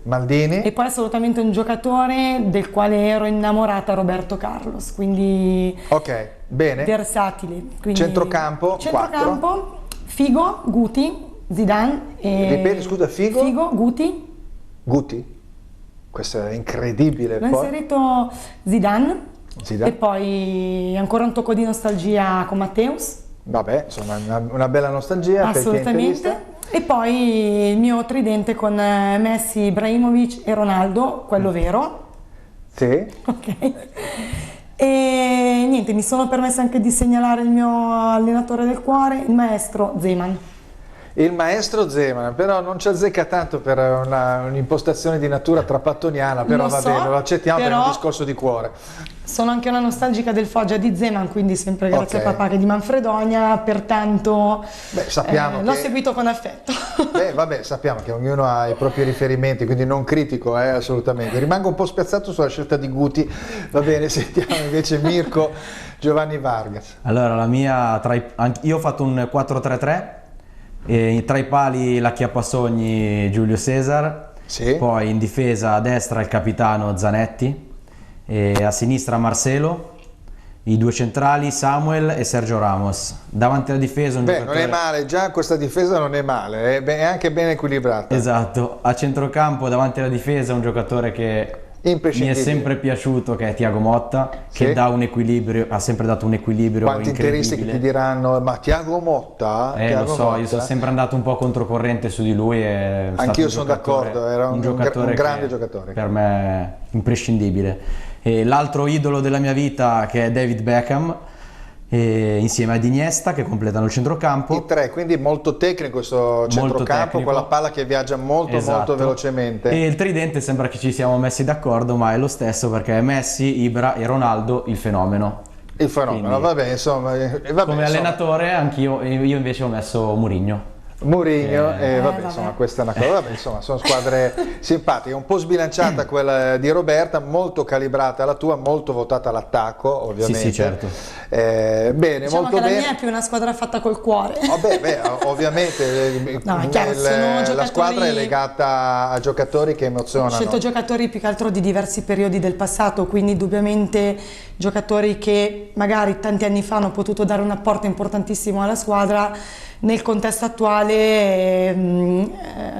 Maldini. E poi assolutamente un giocatore del quale ero innamorata, Roberto Carlos, quindi ok, bene. versatile. Quindi Centrocampo, Figo, Guti, Zidane e... Ripeti, scusa, Figo? Figo, Guti. Guti? Questo è incredibile. L'ho inserito Zidane. Zidane. E poi ancora un tocco di nostalgia con Matteus. Vabbè, insomma, una bella nostalgia per chi è Assolutamente. E poi il mio tridente con Messi, Ibrahimovic e Ronaldo, quello vero. Sì. Ok. E niente, mi sono permessa anche di segnalare il mio allenatore del cuore, il maestro Zeman. Il maestro Zeman, però non ci azzecca tanto per un'impostazione di natura trapattoniana, però va bene, lo accettiamo per un discorso di cuore. Sono anche una nostalgica del Foggia di Zeman, quindi sempre grazie a papà che è di Manfredonia, pertanto l'ho seguito con affetto. Vabbè, sappiamo che ognuno ha i propri riferimenti, quindi non critico assolutamente. Rimango un po' spiazzato sulla scelta di Guti. Va bene, sentiamo invece Mirko Giovanni Vargas. Allora, la mia, io ho fatto un 4-3-3, e tra i pali la Chiappasogni Giulio Cesar, sì. Poi in difesa a destra il capitano Zanetti, e a sinistra Marcelo, i due centrali Samuel e Sergio Ramos. Davanti alla difesa un giocatore... non è male, già questa difesa non è male, è anche ben equilibrata. Esatto, a centrocampo davanti alla difesa un giocatore che mi è sempre piaciuto, che è Thiago Motta, che dà un equilibrio, ha sempre dato un equilibrio incredibile. Quanti interisti che ti diranno, ma Thiago Motta? Lo so, Motta. Io sono sempre andato un po' controcorrente su di lui. Anch'io sono d'accordo, era un grande giocatore. Per me imprescindibile. E l'altro idolo della mia vita, che è David Beckham, insieme ad Iniesta, che completano il centrocampo. I tre, quindi molto tecnico questo centrocampo, con la palla che viaggia molto velocemente. E il tridente sembra che ci siamo messi d'accordo, ma è lo stesso, perché è Messi, Ibra e Ronaldo il fenomeno. Il fenomeno, vabbè, insomma. Come allenatore anch'io, io invece ho messo Mourinho. Insomma, questa è una cosa, vabbè, insomma, sono squadre simpatiche, un po' sbilanciata quella di Roberta, molto calibrata la tua, molto votata all'attacco, ovviamente. Sì, certo. Diciamo molto che bene. La mia è più una squadra fatta col cuore. Ovviamente no, chiaro, la squadra è legata a giocatori che emozionano. Ho scelto giocatori più che altro di diversi periodi del passato, quindi indubbiamente giocatori che magari tanti anni fa hanno potuto dare un apporto importantissimo alla squadra. Nel contesto attuale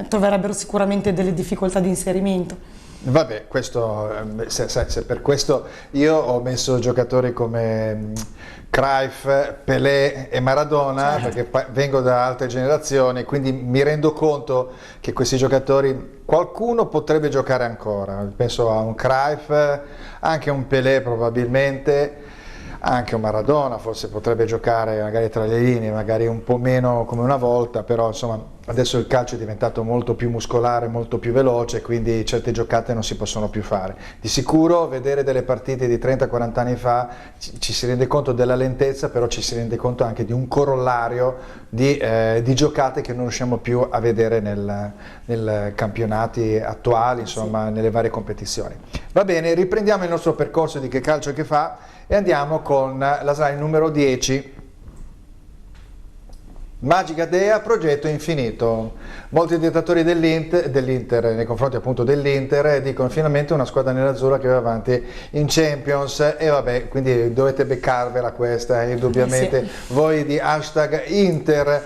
troverebbero sicuramente delle difficoltà di inserimento. Vabbè, se per questo io ho messo giocatori come Cruyff, Pelé e Maradona, perché vengo da altre generazioni, quindi mi rendo conto che questi giocatori, qualcuno potrebbe giocare ancora. Penso a un Cruyff, anche un Pelé probabilmente, anche un Maradona forse potrebbe giocare magari tra le linee, magari un po' meno come una volta, però insomma adesso il calcio è diventato molto più muscolare, molto più veloce, quindi certe giocate non si possono più fare. Di sicuro vedere delle partite di 30-40 anni fa ci si rende conto della lentezza, però ci si rende conto anche di un corollario di giocate che non riusciamo più a vedere nei campionati attuali, insomma nelle varie competizioni. Va bene, riprendiamo il nostro percorso di Che Calcio Che Fa e andiamo con la slide numero 10. Magica Dea, progetto infinito. Molti detrattori dell'Inter nei confronti appunto dell'Inter dicono finalmente una squadra nerazzurra che va avanti in Champions, e vabbè, quindi dovete beccarvela questa, indubbiamente voi di #Inter.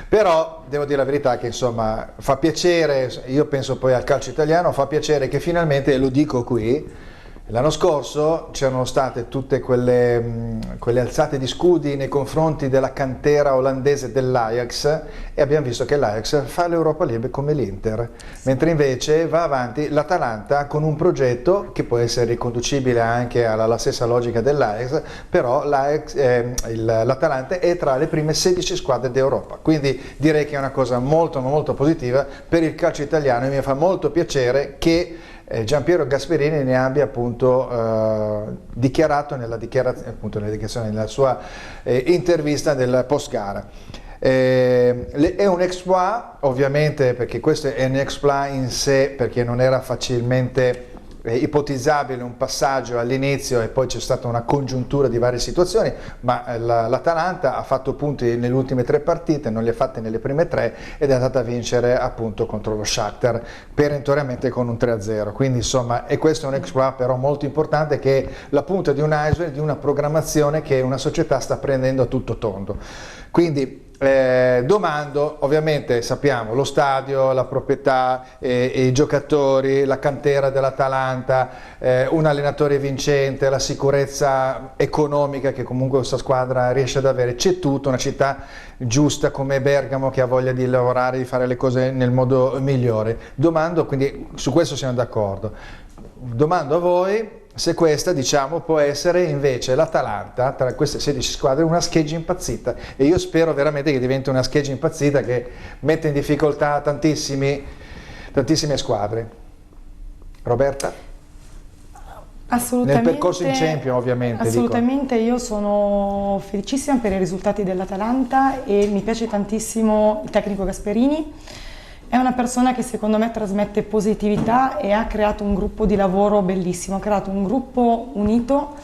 Però devo dire la verità che insomma fa piacere, io penso poi al calcio italiano, fa piacere che finalmente, e lo dico qui, l'anno scorso c'erano state tutte quelle alzate di scudi nei confronti della cantera olandese dell'Ajax e abbiamo visto che l'Ajax fa l'Europa League come l'Inter, mentre invece va avanti l'Atalanta con un progetto che può essere riconducibile anche alla stessa logica dell'Ajax, però l'Atalanta è tra le prime 16 squadre d'Europa, quindi direi che è una cosa molto molto positiva per il calcio italiano e mi fa molto piacere che Giampiero Gasperini ne abbia appunto dichiarato nella sua intervista del post gara. È un exploit ovviamente, perché questo è un exploit in sé, perché non era facilmente ipotizzabile un passaggio all'inizio e poi c'è stata una congiuntura di varie situazioni, ma l'Atalanta ha fatto punti nelle ultime 3 partite, non le ha fatte nelle prime 3 ed è andata a vincere appunto contro lo Shakhtar perentoriamente con un 3-0, quindi insomma, e questo è un exploit però molto importante, che è la punta di un iceberg di una programmazione che una società sta prendendo a tutto tondo. Quindi domando, ovviamente sappiamo lo stadio, la proprietà, i giocatori, la cantera dell'Atalanta, un allenatore vincente, la sicurezza economica che comunque questa squadra riesce ad avere, c'è tutto, una città giusta come Bergamo che ha voglia di lavorare, di fare le cose nel modo migliore. Domando, quindi su questo siamo d'accordo, domando a voi se questa, diciamo, può essere invece l'Atalanta, tra queste 16 squadre, una scheggia impazzita, e io spero veramente che diventi una scheggia impazzita che mette in difficoltà tantissime squadre. Roberta? Assolutamente. Nel percorso in Champions, ovviamente. Assolutamente, io sono felicissima per i risultati dell'Atalanta e mi piace tantissimo il tecnico Gasperini. È una persona che secondo me trasmette positività e ha creato un gruppo di lavoro bellissimo, ha creato un gruppo unito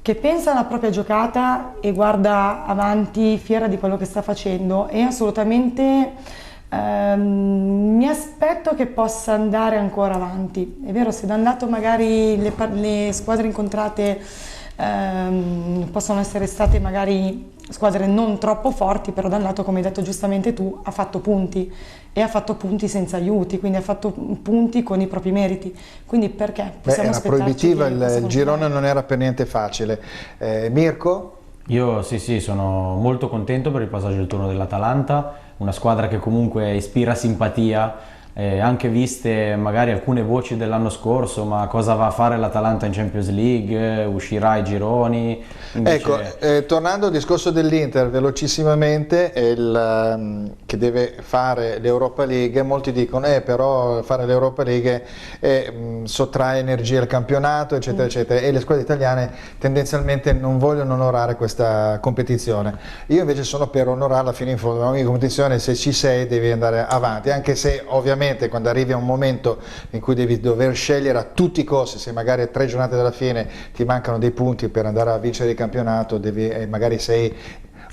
che pensa alla propria giocata e guarda avanti, fiera di quello che sta facendo, e assolutamente mi aspetto che possa andare ancora avanti. È vero, se da un lato magari le squadre incontrate possono essere state magari squadre non troppo forti, però da un lato, come hai detto giustamente tu, ha fatto punti, e ha fatto punti senza aiuti, quindi ha fatto punti con i propri meriti, quindi perché possiamo era proibitiva, il girone non era per niente facile. Mirko? Io sì, sono molto contento per il passaggio del turno dell'Atalanta, una squadra che comunque ispira simpatia, anche viste magari alcune voci dell'anno scorso, ma cosa va a fare l'Atalanta in Champions League, uscirà ai gironi. Invece... Ecco, tornando al discorso dell'Inter velocissimamente, che deve fare l'Europa League, molti dicono però fare l'Europa League sottrae energia al campionato, eccetera eccetera, e le squadre italiane tendenzialmente non vogliono onorare questa competizione. Io invece sono per onorarla fino in fondo, ogni competizione, se ci sei devi andare avanti, anche se ovviamente quando arrivi a un momento in cui devi dover scegliere a tutti i costi, se magari a 3 giornate dalla fine ti mancano dei punti per andare a vincere il campionato, magari sei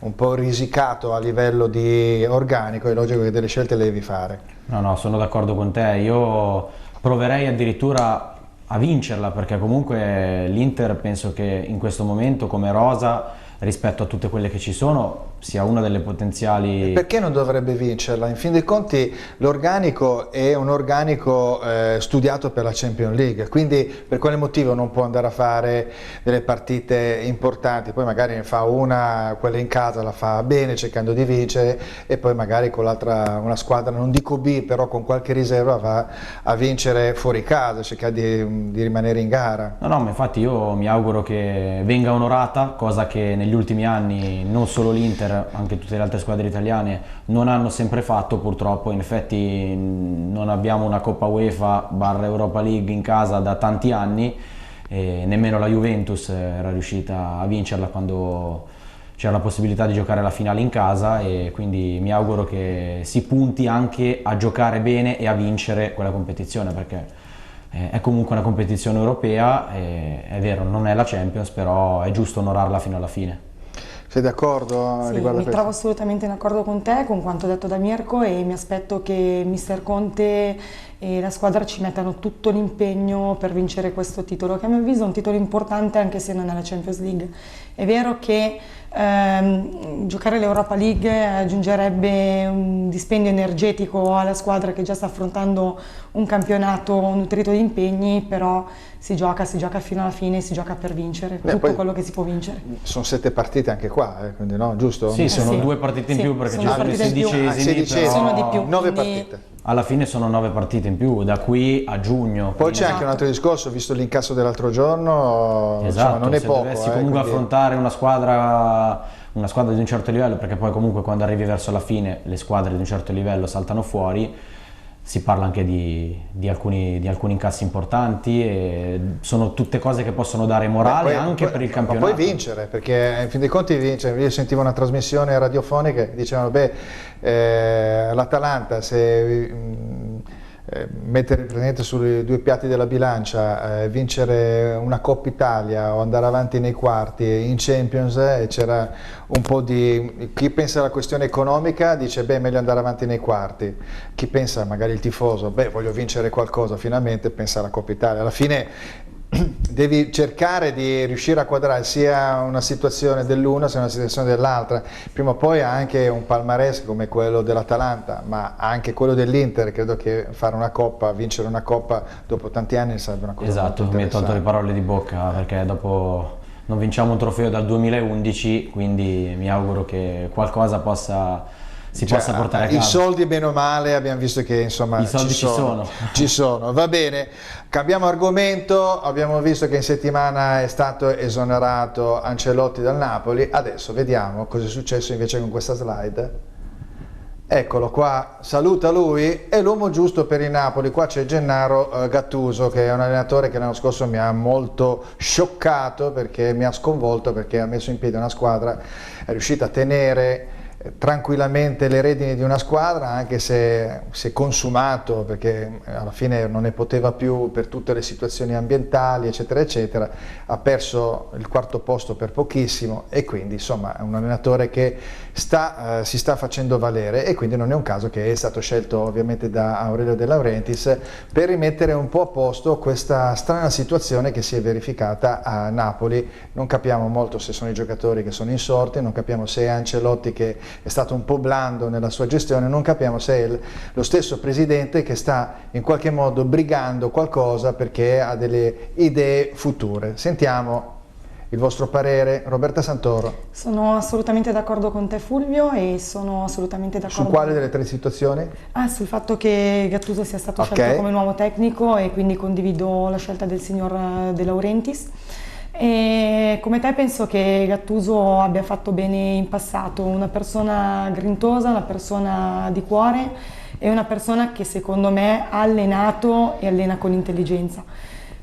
un po' risicato a livello di organico, è logico che delle scelte le devi fare. No, sono d'accordo con te, io proverei addirittura a vincerla, perché comunque l'Inter penso che in questo momento come rosa, rispetto a tutte quelle che ci sono, sia una delle potenziali... Perché non dovrebbe vincerla? In fin dei conti l'organico è un organico studiato per la Champions League, quindi per quale motivo non può andare a fare delle partite importanti? Poi magari ne fa una, quella in casa la fa bene cercando di vincere, e poi magari con l'altra, una squadra, non dico B, però con qualche riserva va a vincere fuori casa, cercare di rimanere in gara. No, ma infatti io mi auguro che venga onorata, cosa che negli ultimi anni non solo l'Inter, anche tutte le altre squadre italiane non hanno sempre fatto, purtroppo. In effetti non abbiamo una Coppa UEFA / Europa League in casa da tanti anni, e nemmeno la Juventus era riuscita a vincerla quando c'era la possibilità di giocare la finale in casa, e quindi mi auguro che si punti anche a giocare bene e a vincere quella competizione, perché è comunque una competizione europea, è vero, non è la Champions, però è giusto onorarla fino alla fine. Sei d'accordo? Sì, mi trovo assolutamente in accordo con te, con quanto detto da Mirko, e mi aspetto che mister Conte e la squadra ci mettano tutto l'impegno per vincere questo titolo, che a mio avviso è un titolo importante anche se non è la Champions League. È vero che giocare l'Europa League aggiungerebbe un dispendio energetico alla squadra che già sta affrontando un campionato nutrito di impegni, però si gioca fino alla fine, si gioca per vincere tutto quello che si può vincere. Sono 7 partite anche qua, quindi no, giusto? Sì, sono 2 partite in più, perché ci sono i 16esimi, sono di più, 9 partite. Alla fine sono 9 partite in più, da qui a giugno. Poi c'è anche un altro discorso, visto l'incasso dell'altro giorno, esatto, insomma, non è se poco. Dovessi comunque affrontare una squadra di un certo livello, perché poi comunque quando arrivi verso la fine le squadre di un certo livello saltano fuori, si parla anche di alcuni incassi importanti, e sono tutte cose che possono dare morale anche per il campionato. Ma poi vincere, perché in fin dei conti vincere. Io sentivo una trasmissione radiofonica che dicevano l'Atalanta, se mettere praticamente sui 2 piatti della bilancia, vincere una Coppa Italia o andare avanti nei quarti in Champions, e c'era un po' di chi pensa alla questione economica dice meglio andare avanti nei quarti, chi pensa, magari il tifoso, voglio vincere qualcosa finalmente, pensa alla Coppa Italia. Alla fine devi cercare di riuscire a quadrare sia una situazione dell'una sia una situazione dell'altra. Prima o poi ha anche un palmarès come quello dell'Atalanta, ma anche quello dell'Inter. Credo che fare una coppa, vincere una coppa dopo tanti anni sarebbe una cosa Esatto, molto mi hai tolto le interessante. parole di bocca, perché dopo non vinciamo un trofeo dal 2011, quindi mi auguro che qualcosa si possa portare a I casa. soldi bene o male abbiamo visto che insomma I soldi ci sono. ci sono. Va bene, cambiamo argomento. Abbiamo visto che in settimana è stato esonerato Ancelotti dal Napoli. Adesso vediamo cosa è successo invece con questa slide. Eccolo qua, saluta lui, è l'uomo giusto per il Napoli. Qua c'è Gennaro Gattuso, che è un allenatore che l'anno scorso mi ha molto scioccato, perché mi ha sconvolto, perché ha messo in piedi una squadra, è riuscita a tenere tranquillamente le redini di una squadra, anche se si è consumato, perché alla fine non ne poteva più per tutte le situazioni ambientali eccetera eccetera, ha perso il quarto posto per pochissimo, e quindi insomma è un allenatore che si sta facendo valere, e quindi non è un caso che è stato scelto ovviamente da Aurelio De Laurentiis per rimettere un po' a posto questa strana situazione che si è verificata a Napoli. Non capiamo molto se sono i giocatori che sono insorti, non capiamo se è Ancelotti che è stato un po' blando nella sua gestione, non capiamo se è lo stesso presidente che sta in qualche modo brigando qualcosa perché ha delle idee future. Sentiamo il vostro parere, Roberta Santoro. Sono assolutamente d'accordo con te Fulvio, e sono assolutamente d'accordo Su quale delle tre situazioni? sul fatto che Gattuso sia stato Ok. scelto come nuovo tecnico, e quindi condivido la scelta del signor De Laurentiis. E come te penso che Gattuso abbia fatto bene in passato, una persona grintosa, una persona di cuore, e una persona che secondo me ha allenato e allena con intelligenza.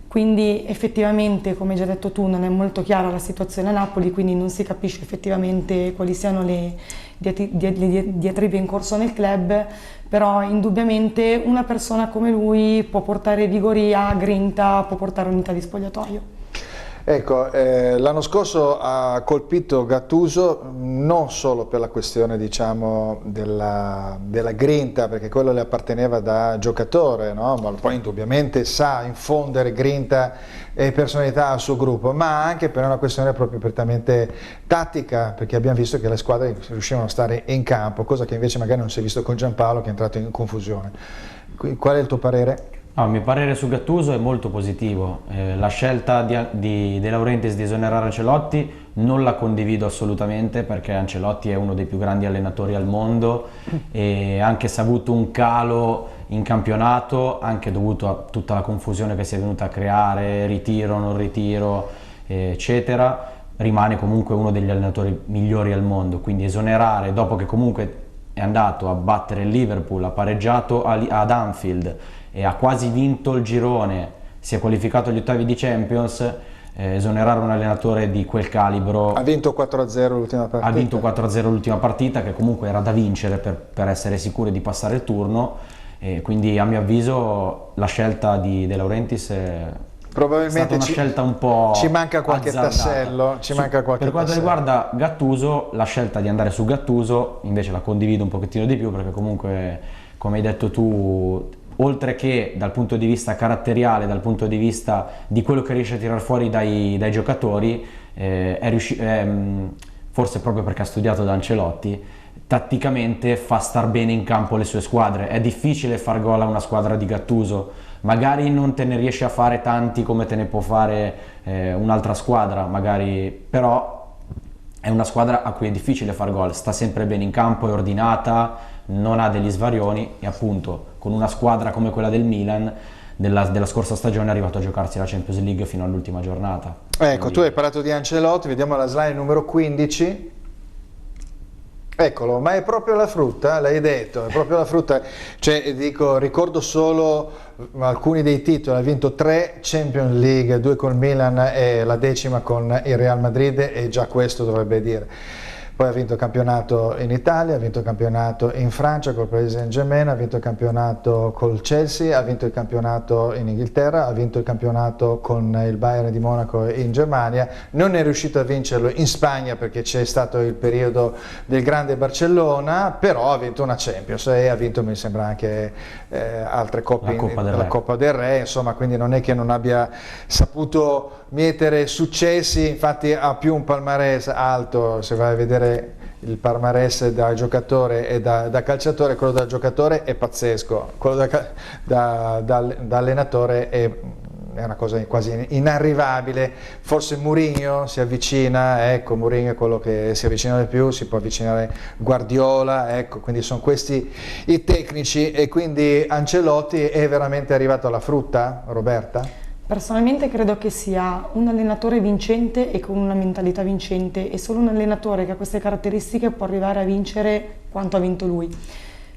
Quindi effettivamente, come hai già detto tu, non è molto chiara la situazione a Napoli, quindi non si capisce effettivamente quali siano le diatribe in corso nel club, però indubbiamente una persona come lui può portare vigoria, grinta, può portare unità di spogliatoio. Ecco, l'anno scorso ha colpito Gattuso non solo per la questione, diciamo, della grinta, perché quello le apparteneva da giocatore, no? Ma poi indubbiamente sa infondere grinta e personalità al suo gruppo, ma anche per una questione proprio prettamente tattica, perché abbiamo visto che le squadre riuscivano a stare in campo, cosa che invece magari non si è visto con Giampaolo, che è entrato in confusione. Qual è il tuo parere? No, il mio parere su Gattuso è molto positivo. La scelta di De Laurentiis di esonerare Ancelotti non la condivido assolutamente, perché Ancelotti è uno dei più grandi allenatori al mondo, e anche se ha avuto un calo in campionato, anche dovuto a tutta la confusione che si è venuta a creare, ritiro, non ritiro, eccetera, rimane comunque uno degli allenatori migliori al mondo. Quindi esonerare dopo che comunque è andato a battere il Liverpool, ha pareggiato ad Anfield e ha quasi vinto il girone, si è qualificato agli ottavi di Champions, esonerare un allenatore di quel calibro. Ha vinto 4-0 l'ultima partita. Ha vinto 4-0 l'ultima partita, che comunque era da vincere per essere sicuri di passare il turno, e quindi a mio avviso la scelta di De Laurentiis probabilmente è stata una scelta un po' ci manca qualche azzardata. tassello, per quanto riguarda Gattuso, la scelta di andare su Gattuso invece la condivido un pochettino di più, perché comunque, come hai detto tu, oltre che dal punto di vista caratteriale, dal punto di vista di quello che riesce a tirar fuori dai giocatori, forse proprio perché ha studiato da Ancelotti, tatticamente fa star bene in campo le sue squadre. È difficile far gol a una squadra di Gattuso, magari non te ne riesci a fare tanti come te ne può fare un'altra squadra, magari, però è una squadra a cui è difficile far gol, sta sempre bene in campo, è ordinata, non ha degli svarioni, e appunto con una squadra come quella del Milan della scorsa stagione è arrivato a giocarsi la Champions League fino all'ultima giornata. Ecco, Quindi tu hai parlato di Ancelotti, vediamo la slide numero 15. Eccolo, ma è proprio la frutta, l'hai detto, è proprio la frutta. Cioè, dico, ricordo solo alcuni dei titoli, ha vinto 3 Champions League, 2 col Milan e la 10ª con il Real Madrid, e già questo dovrebbe dire. poi ha vinto il campionato in Italia, ha vinto il campionato in Francia col Paris Saint-Germain, ha vinto il campionato col Chelsea, ha vinto il campionato in Inghilterra, ha vinto il campionato con il Bayern di Monaco in Germania, non è riuscito a vincerlo in Spagna perché c'è stato il periodo del grande Barcellona, però ha vinto una Champions e ha vinto, mi sembra, anche altre coppe, la Coppa del Re, insomma, quindi non è che non abbia saputo mietere successi, infatti ha più un palmarès alto. Se vai a vedere il palmarès da giocatore e da calciatore, quello da giocatore è pazzesco, quello da allenatore è una cosa quasi inarrivabile. Forse Mourinho si avvicina, ecco, Mourinho è quello che si avvicina di più, si può avvicinare Guardiola, ecco, quindi sono questi i tecnici. E quindi Ancelotti è veramente arrivato alla frutta, Roberta? Personalmente credo che sia un allenatore vincente e con una mentalità vincente, e solo un allenatore che ha queste caratteristiche può arrivare a vincere quanto ha vinto lui.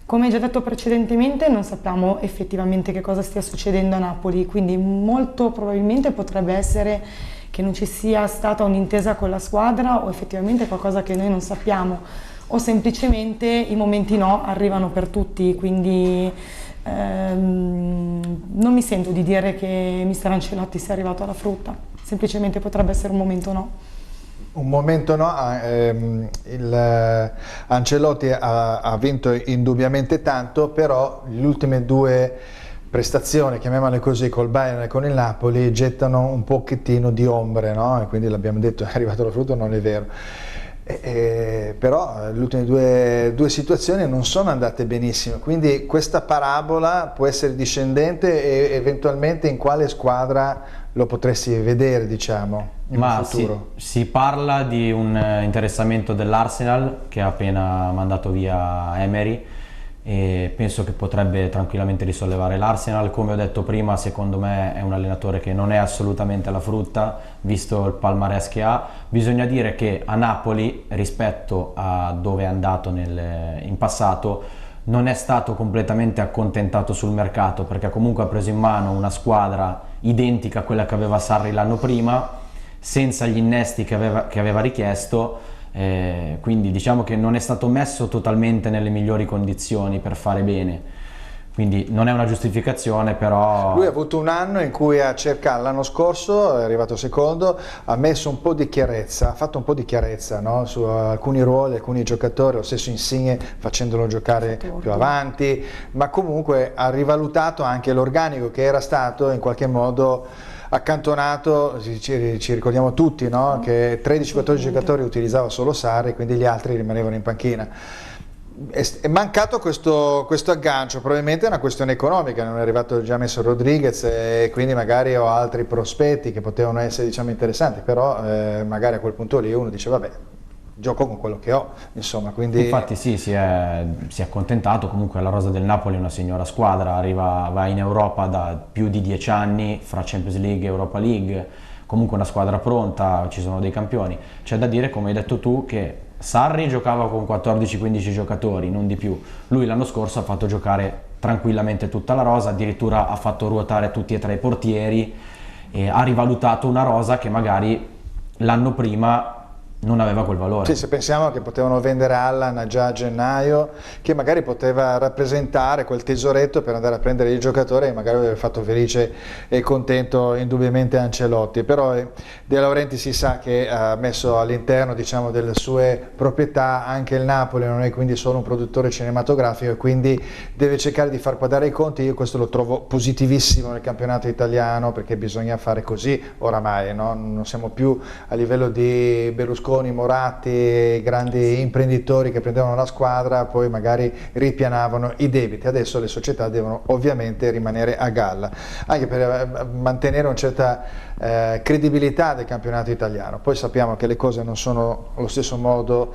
Come già detto precedentemente, non sappiamo effettivamente che cosa stia succedendo a Napoli, quindi molto probabilmente potrebbe essere che non ci sia stata un'intesa con la squadra, o effettivamente qualcosa che noi non sappiamo, o semplicemente i momenti no arrivano per tutti, quindi non mi sento di dire che mister Ancelotti sia arrivato alla frutta, semplicemente potrebbe essere un momento no. Un momento no, Ancelotti ha vinto indubbiamente tanto, però le ultime due prestazioni, chiamiamole così, col Bayern e con il Napoli gettano un pochettino di ombre, no? E quindi l'abbiamo detto, è arrivato alla frutta, non è vero. Però le ultime due situazioni non sono andate benissimo, quindi questa parabola può essere discendente, e eventualmente in quale squadra lo potresti vedere, diciamo, in futuro? Si parla di un interessamento dell'Arsenal che ha appena mandato via Emery, e penso che potrebbe tranquillamente risollevare l'Arsenal. Come ho detto prima, secondo me è un allenatore che non è assolutamente alla frutta, visto il palmarès che ha. Bisogna dire che a Napoli, rispetto a dove è andato in passato, non è stato completamente accontentato sul mercato, perché comunque ha preso in mano una squadra identica a quella che aveva Sarri l'anno prima, senza gli innesti che aveva richiesto. Quindi diciamo che non è stato messo totalmente nelle migliori condizioni per fare bene, quindi non è una giustificazione, però lui ha avuto un anno in cui ha cercato, l'anno scorso è arrivato secondo, ha messo un po' di chiarezza, ha fatto un po' di chiarezza, no? Su alcuni ruoli, alcuni giocatori, lo stesso Insigne facendolo giocare più avanti, ma comunque ha rivalutato anche l'organico che era stato in qualche modo accantonato. Ci ricordiamo tutti, no? Che 13-14 giocatori utilizzava solo Sarri, quindi gli altri rimanevano in panchina. È mancato questo aggancio, probabilmente è una questione economica, non è arrivato già messo Rodriguez, e quindi magari ho altri prospetti che potevano essere, diciamo, interessanti, però magari a quel punto lì uno dice vabbè, gioco con quello che ho, insomma, quindi... Infatti sì, si è accontentato. Comunque la rosa del Napoli è una signora squadra, va in Europa da più di 10 anni, fra Champions League e Europa League, comunque una squadra pronta, ci sono dei campioni. C'è da dire, come hai detto tu, che Sarri giocava con 14-15 giocatori, non di più. Lui l'anno scorso ha fatto giocare tranquillamente tutta la rosa, addirittura ha fatto ruotare tutti e tre i portieri, e ha rivalutato una rosa che magari l'anno prima non aveva quel valore. Sì, se pensiamo che potevano vendere Allan già a gennaio, che magari poteva rappresentare quel tesoretto per andare a prendere il giocatore, e magari avrebbe fatto felice e contento indubbiamente Ancelotti. Però De Laurentiis si sa che ha messo all'interno, diciamo, delle sue proprietà anche il Napoli, non è quindi solo un produttore cinematografico, e quindi deve cercare di far quadrare i conti. Io questo lo trovo positivissimo nel campionato italiano, perché bisogna fare così oramai, no? Non siamo più a livello di Berlusconi, Moratti, grandi imprenditori che prendevano la squadra, poi magari ripianavano i debiti. Adesso le società devono ovviamente rimanere a galla, anche per mantenere una certa credibilità del campionato italiano. Poi sappiamo che le cose non sono allo stesso modo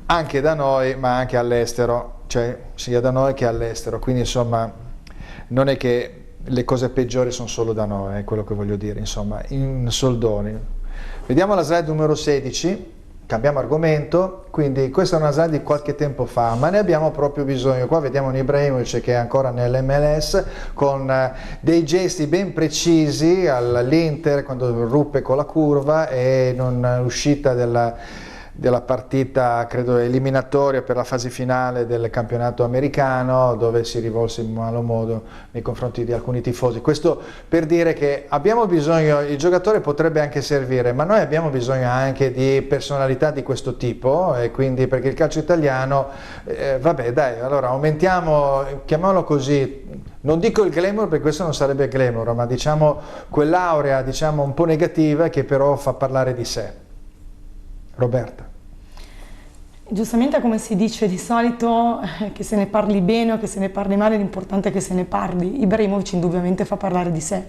anche da noi, ma anche all'estero, cioè sia da noi che all'estero, quindi insomma non è che le cose peggiori sono solo da noi, è quello che voglio dire, insomma, in soldoni. Vediamo la slide numero 16, cambiamo argomento. Quindi questa è una slide di qualche tempo fa, ma ne abbiamo proprio bisogno. Qua vediamo un Ibrahimovic che è ancora nell'MLS con dei gesti ben precisi all'Inter, quando ruppe con la curva e non uscita della partita, credo eliminatoria per la fase finale del campionato americano, dove si rivolse in malo modo nei confronti di alcuni tifosi. Questo per dire che abbiamo bisogno, il giocatore potrebbe anche servire, ma noi abbiamo bisogno anche di personalità di questo tipo, e quindi perché il calcio italiano, vabbè dai, allora aumentiamo, chiamiamolo così, non dico il glamour perché questo non sarebbe glamour, ma diciamo quell'aurea, diciamo, un po' negativa che però fa parlare di sé. Roberta. Giustamente, come si dice di solito, che se ne parli bene o che se ne parli male, l'importante è che se ne parli. Ibrahimovic indubbiamente fa parlare di sé.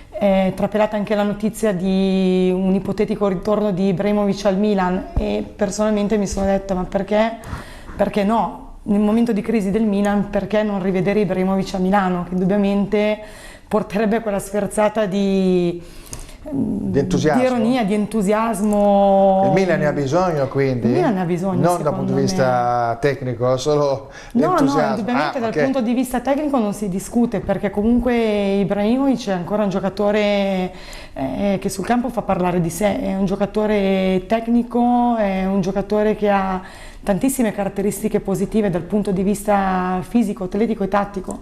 È trapelata anche la notizia di un ipotetico ritorno di Ibrahimovic al Milan, e personalmente mi sono detta: ma perché no? Nel momento di crisi del Milan, perché non rivedere Ibrahimovic a Milano, che indubbiamente porterebbe quella sferzata di entusiasmo, di ironia, di entusiasmo. Il Milan ne ha bisogno, quindi? Il Milan ne ha bisogno, non dal punto di vista tecnico, solo l'entusiasmo. No, indubbiamente dal punto di vista tecnico non si discute, perché comunque Ibrahimovic è ancora un giocatore che sul campo fa parlare di sé, è un giocatore tecnico, è un giocatore che ha tantissime caratteristiche positive dal punto di vista fisico, atletico e tattico,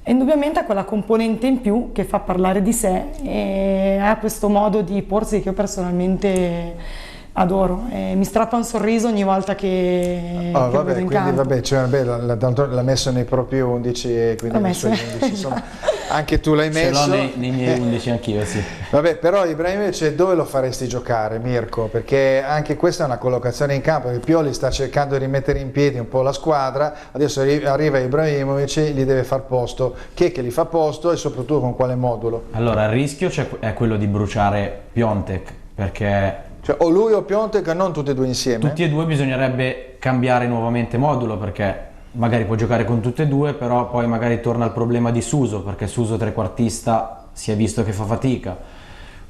e indubbiamente ha quella componente in più che fa parlare di sé, e ha questo modo di porsi che io personalmente adoro, mi strappa un sorriso ogni volta che lo vedo in campo. Vabbè, cioè, l'ha messo nei propri 11 e quindi nei suoi 11, insomma, anche tu l'hai messo. Ce l'ho nei miei 11 anch'io, sì. Vabbè, però Ibrahimovic dove lo faresti giocare, Mirko? Perché anche questa è una collocazione in campo, il Pioli sta cercando di rimettere in piedi un po' la squadra, adesso arriva Ibrahimovic, gli deve far posto, che gli fa posto e soprattutto con quale modulo? Allora, il rischio è quello di bruciare Piontek, perché cioè, o lui o Piontek, non tutti e due insieme? Tutti e due bisognerebbe cambiare nuovamente modulo, perché magari può giocare con tutte e due, però poi magari torna il problema di Suso, perché Suso trequartista si è visto che fa fatica.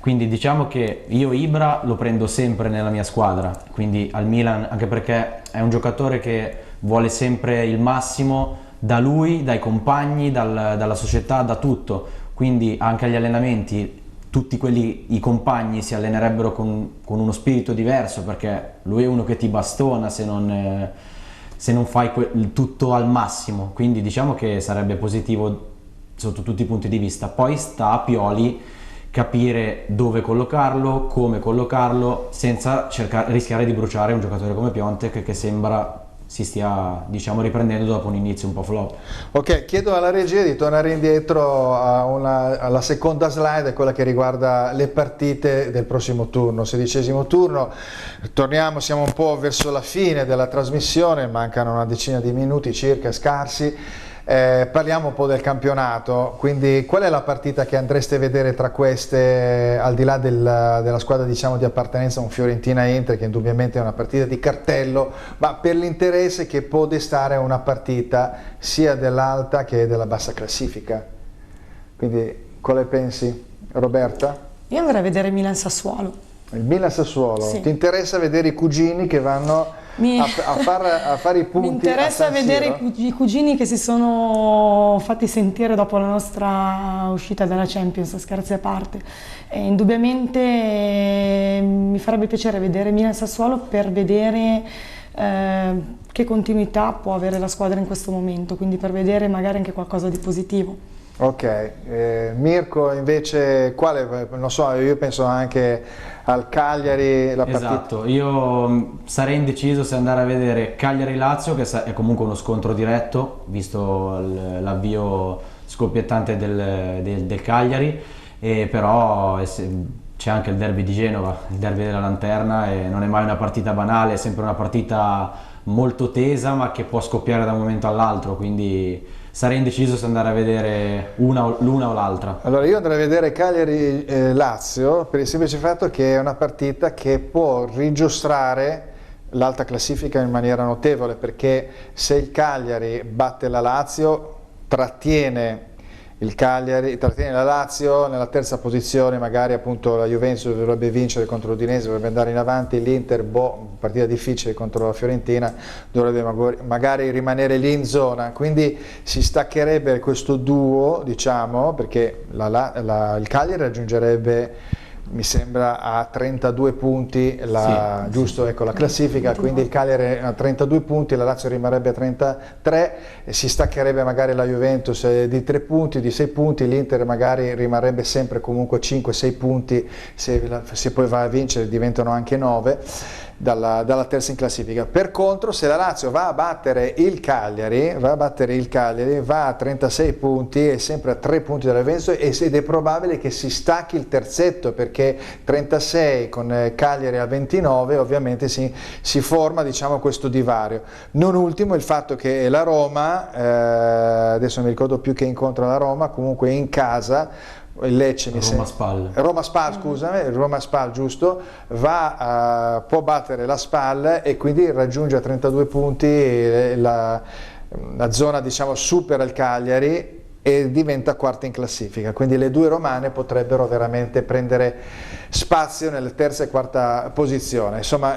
Quindi diciamo che io Ibra lo prendo sempre nella mia squadra, quindi al Milan, anche perché è un giocatore che vuole sempre il massimo da lui, dai compagni, dalla società, da tutto. Quindi anche agli allenamenti tutti i compagni si allenerebbero con uno spirito diverso, perché lui è uno che ti bastona se non fai il tutto al massimo, quindi diciamo che sarebbe positivo sotto tutti i punti di vista. Poi sta a Pioli capire dove collocarlo, come collocarlo, senza rischiare di bruciare un giocatore come Piontek, che sembra si stia, diciamo, riprendendo dopo un inizio un po' flop. Ok, chiedo alla regia di tornare indietro alla seconda slide, quella che riguarda le partite del prossimo turno, 16° turno. Torniamo, siamo un po' verso la fine della trasmissione, mancano una decina di minuti circa, scarsi. Parliamo un po' del campionato, quindi qual è la partita che andreste a vedere tra queste, al di là della squadra, diciamo, di appartenenza, un Fiorentina-Inter, che indubbiamente è una partita di cartello, ma per l'interesse che può destare una partita sia dell'alta che della bassa classifica? Quindi quale pensi, Roberta? Io andrei a vedere Milan-Sassuolo. Il Milan-Sassuolo, sì. Ti interessa vedere i cugini che vanno a fare i punti? Mi interessa vedere i cugini che si sono fatti sentire dopo la nostra uscita dalla Champions, scherzi a parte. Indubbiamente mi farebbe piacere vedere Milan-Sassuolo per vedere che continuità può avere la squadra in questo momento, quindi per vedere magari anche qualcosa di positivo. Ok, Mirko invece quale? Non so, io penso anche al Cagliari, la partita. Esatto, io sarei indeciso se andare a vedere Cagliari-Lazio, che è comunque uno scontro diretto, visto l'avvio scoppiettante del Cagliari, però c'è anche il derby di Genova, il derby della Lanterna, e non è mai una partita banale, è sempre una partita molto tesa, ma che può scoppiare da un momento all'altro, quindi sarei indeciso se andare a vedere l'una o l'altra. Allora io andrei a vedere Cagliari-Lazio per il semplice fatto che è una partita che può rigiostrare l'alta classifica in maniera notevole, perché se il Cagliari batte la Lazio trattiene la Lazio nella terza posizione, magari appunto la Juventus dovrebbe vincere contro l'Udinese, dovrebbe andare in avanti, l'Inter, partita difficile contro la Fiorentina, dovrebbe magari rimanere lì in zona, quindi si staccherebbe questo duo, diciamo, perché il Cagliari raggiungerebbe mi sembra a 32 punti giusto, ecco, la classifica, quindi il Cagliari a 32 punti, la Lazio rimarrebbe a 33 e si staccherebbe magari la Juventus di 3 punti, di 6 punti, l'Inter magari rimarrebbe sempre comunque 5-6 punti, se poi va a vincere diventano anche 9 dalla terza in classifica. Per contro, se la Lazio va a battere il Cagliari, va a 36 punti e sempre a 3 punti dalla Juventus, ed è probabile che si stacchi il terzetto, perché 36 con Cagliari a 29 ovviamente si forma, diciamo, questo divario. Non ultimo il fatto che la Roma, adesso non mi ricordo più che incontra la Roma, comunque in casa, il Lecce, Roma Spal, giusto, può battere la Spal e quindi raggiunge a 32 punti la zona, diciamo, supera il Cagliari e diventa quarta in classifica, quindi le due romane potrebbero veramente prendere spazio nelle terza e quarta posizione. Insomma,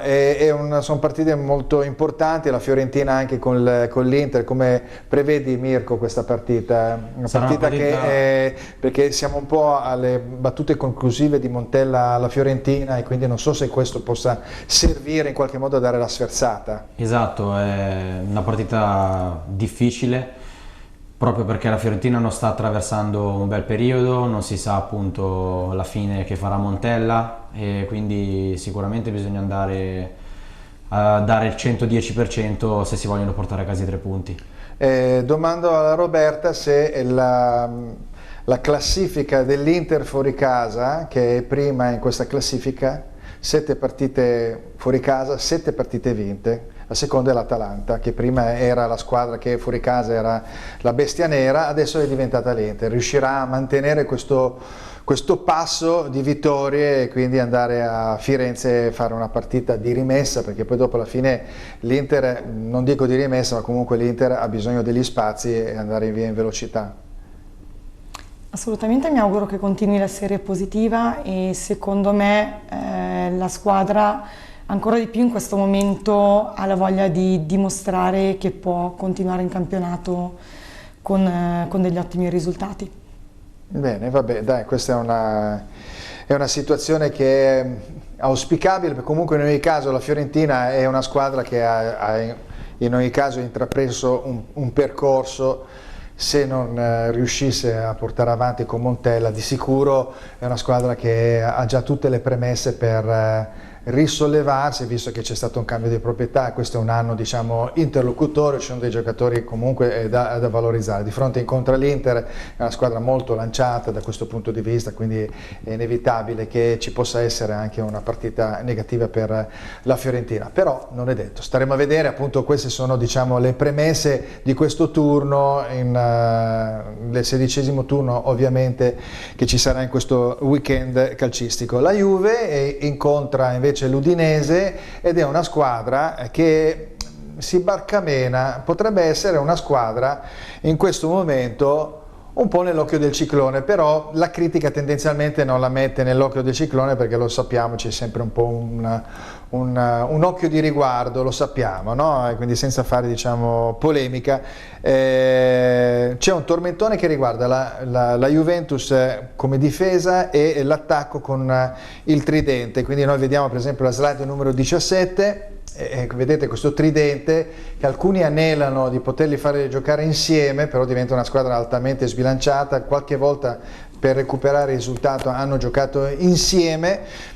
sono partite molto importanti, la Fiorentina anche con l'Inter. Come prevedi, Mirko, questa partita? Una partita che perché siamo un po' alle battute conclusive di Montella alla Fiorentina e quindi non so se questo possa servire in qualche modo a dare la sferzata. Esatto, è una partita difficile, proprio perché la Fiorentina non sta attraversando un bel periodo, non si sa appunto la fine che farà Montella, e quindi sicuramente bisogna andare a dare il 110% se si vogliono portare a casa i 3 punti. Domando alla Roberta se la classifica dell'Inter fuori casa, che è prima in questa classifica, 7 partite fuori casa, 7 partite vinte. La seconda è l'Atalanta, che prima era la squadra che fuori casa era la bestia nera, adesso è diventata l'Inter. Riuscirà a mantenere questo passo di vittorie e quindi andare a Firenze e fare una partita di rimessa, perché poi dopo alla fine l'Inter, non dico di rimessa, ma comunque l'Inter ha bisogno degli spazi e andare via in velocità. Assolutamente, mi auguro che continui la serie positiva e secondo me la squadra ancora di più in questo momento ha la voglia di dimostrare che può continuare in campionato con degli ottimi risultati. Bene, vabbè, dai, questa è una situazione che è auspicabile, perché comunque in ogni caso la Fiorentina è una squadra che ha in ogni caso intrapreso un percorso. Se non riuscisse a portare avanti con Montella, di sicuro è una squadra che ha già tutte le premesse per risollevarsi, visto che c'è stato un cambio di proprietà. Questo è un anno, diciamo, interlocutorio, ci sono dei giocatori comunque da valorizzare. Di fronte incontra l'Inter, è una squadra molto lanciata da questo punto di vista, quindi è inevitabile che ci possa essere anche una partita negativa per la Fiorentina, però non è detto, staremo a vedere. Appunto, queste sono, diciamo, le premesse di questo turno, del 16° turno ovviamente che ci sarà in questo weekend calcistico. La Juve incontra invece l'Udinese ed è una squadra che si barcamena, potrebbe essere una squadra in questo momento un po' nell'occhio del ciclone, però la critica tendenzialmente non la mette nell'occhio del ciclone, perché lo sappiamo, c'è sempre un po' un occhio di riguardo, lo sappiamo, no? E quindi senza fare, diciamo, polemica, c'è un tormentone che riguarda la Juventus come difesa e l'attacco con il tridente. Quindi noi vediamo per esempio la slide numero 17, vedete questo tridente che alcuni anelano di poterli fare giocare insieme, però diventa una squadra altamente sbilanciata. Qualche volta per recuperare il risultato hanno giocato insieme.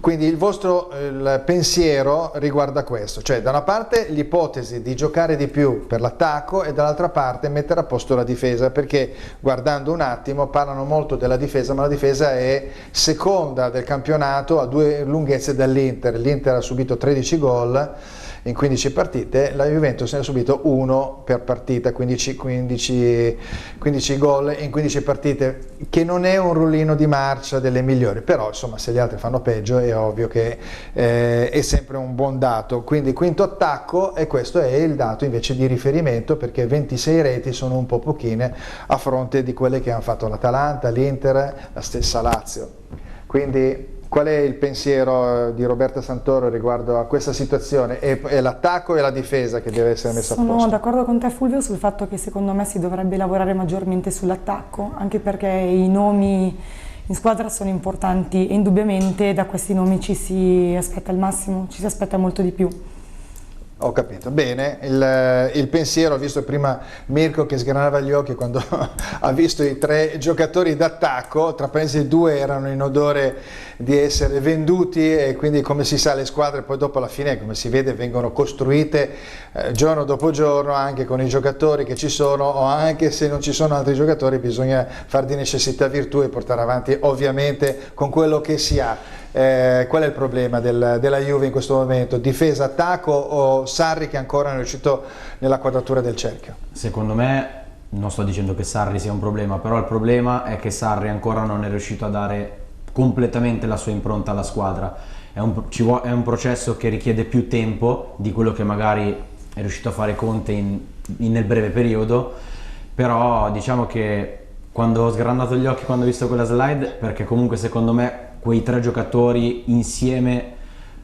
Quindi il pensiero riguarda questo, cioè da una parte l'ipotesi di giocare di più per l'attacco e dall'altra parte mettere a posto la difesa, perché guardando un attimo parlano molto della difesa, ma la difesa è seconda del campionato a 2 lunghezze dall'Inter. L'Inter ha subito 13 gol in 15 partite, la Juventus ne ha subito 1 per partita, 15 gol in 15 partite, che non è un rullino di marcia delle migliori, però insomma se gli altri fanno peggio è ovvio che è sempre un buon dato. Quindi quinto attacco, e questo è il dato invece di riferimento, perché 26 reti sono un po' pochine a fronte di quelle che hanno fatto l'Atalanta, l'Inter, la stessa Lazio. Quindi qual è il pensiero di Roberta Santoro riguardo a questa situazione? È l'attacco e la difesa che deve essere messa a posto? Sono d'accordo con te, Fulvio, sul fatto che secondo me si dovrebbe lavorare maggiormente sull'attacco, anche perché i nomi in squadra sono importanti e indubbiamente da questi nomi ci si aspetta il massimo, ci si aspetta molto di più. Ho capito, bene, il pensiero, ho visto prima Mirko che sgranava gli occhi quando ha visto i 3 giocatori d'attacco, tra parentesi 2 erano in odore di essere venduti e quindi come si sa le squadre poi dopo alla fine come si vede vengono costruite giorno dopo giorno anche con i giocatori che ci sono o anche se non ci sono altri giocatori bisogna far di necessità virtù e portare avanti ovviamente con quello che si ha. Qual è il problema della Juve in questo momento? Difesa, attacco o Sarri che ancora non è riuscito nella quadratura del cerchio? Secondo me, non sto dicendo che Sarri sia un problema, però il problema è che Sarri ancora non è riuscito a dare completamente la sua impronta alla squadra. È un processo che richiede più tempo di quello che magari è riuscito a fare Conte nel breve periodo, però diciamo che quando ho sgrandato gli occhi quando ho visto quella slide, perché comunque secondo me quei 3 giocatori insieme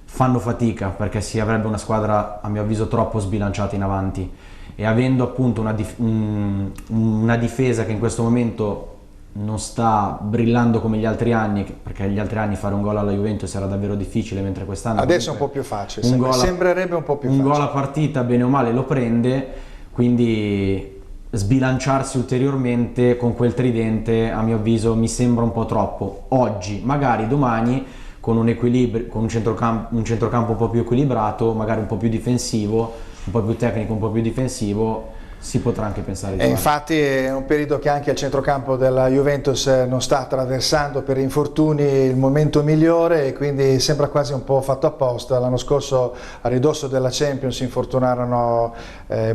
fanno fatica, perché si avrebbe una squadra a mio avviso troppo sbilanciata in avanti, e avendo appunto una difesa che in questo momento non sta brillando come gli altri anni, perché gli altri anni fare un gol alla Juventus era davvero difficile, mentre quest'anno adesso è un po' più facile, sembrerebbe un po' più facile. Un gol a partita bene o male lo prende, quindi sbilanciarsi ulteriormente con quel tridente a mio avviso mi sembra un po' troppo oggi. Magari domani con un equilibrio, con un centrocampo un po' più equilibrato, magari un po' più difensivo, un po' più tecnico, un po' più difensivo, si potrà anche pensare di e infatti è un periodo che anche il centrocampo della Juventus non sta attraversando per infortuni il momento migliore e quindi sembra quasi un po' fatto apposta. L'anno scorso a ridosso della Champions si infortunarono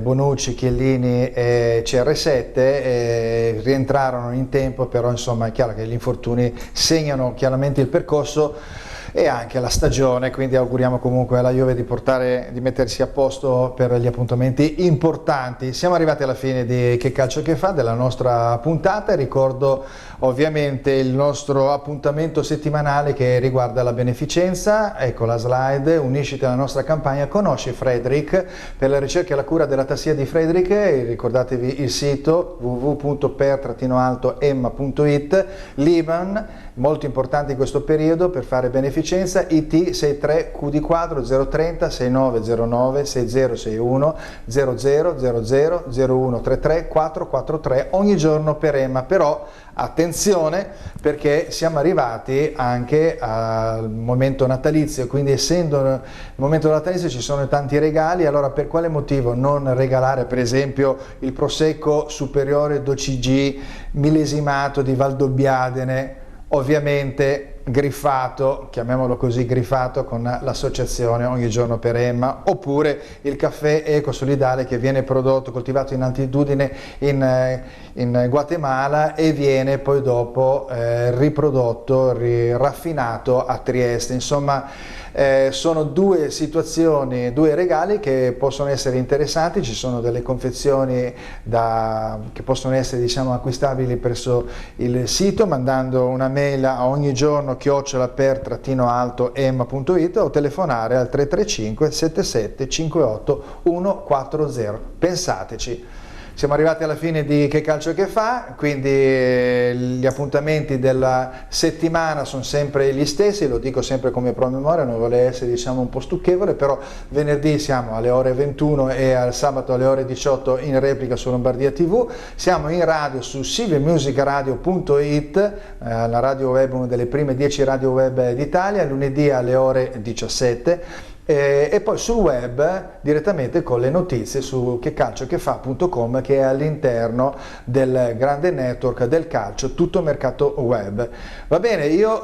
Bonucci, Chiellini e CR7 e rientrarono in tempo, però insomma è chiaro che gli infortuni segnano chiaramente il percorso e anche la stagione, quindi auguriamo comunque alla Juve di mettersi a posto per gli appuntamenti importanti. Siamo arrivati alla fine di Che Calcio Che Fa, della nostra puntata. Ricordo ovviamente il nostro appuntamento settimanale che riguarda la beneficenza. Ecco la slide, unisciti alla nostra campagna Conosci Fredrik, per la ricerca e la cura della tassia di Fredrik. Ricordatevi il sito www.per-emma.it. L'Iban, molto importante in questo periodo per fare beneficenza, IT 63 QD4 030 6909 6061 0000 0133 443 ogni giorno per Emma. Però attenzione, perché siamo arrivati anche al momento natalizio, quindi essendo il momento natalizio ci sono tanti regali. Allora per quale motivo non regalare per esempio il Prosecco Superiore d'OCG millesimato di Valdobbiadene, ovviamente griffato, chiamiamolo così, griffato con l'associazione Ogni Giorno per Emma, oppure il caffè ecosolidale che viene prodotto, coltivato in altitudine in Guatemala e viene poi dopo riprodotto, raffinato a Trieste. Insomma sono 2 situazioni, 2 regali che possono essere interessanti. Ci sono delle confezioni che possono essere diciamo acquistabili presso il sito mandando una mail a ognigiorno@per-emma.it o telefonare al 335 77 58 140. Pensateci. Siamo arrivati alla fine di Che Calcio Che Fa, quindi gli appuntamenti della settimana sono sempre gli stessi, lo dico sempre come promemoria, non vuole essere diciamo un po' stucchevole, però venerdì siamo alle ore 21 e al sabato alle ore 18 in replica su Lombardia TV, siamo in radio su silviamusicradio.it, la radio web, una delle prime 10 radio web d'Italia, lunedì alle ore 17. E poi sul web direttamente con le notizie su checalciochefa.com, che è all'interno del grande network del calcio tutto mercato web. Va bene, io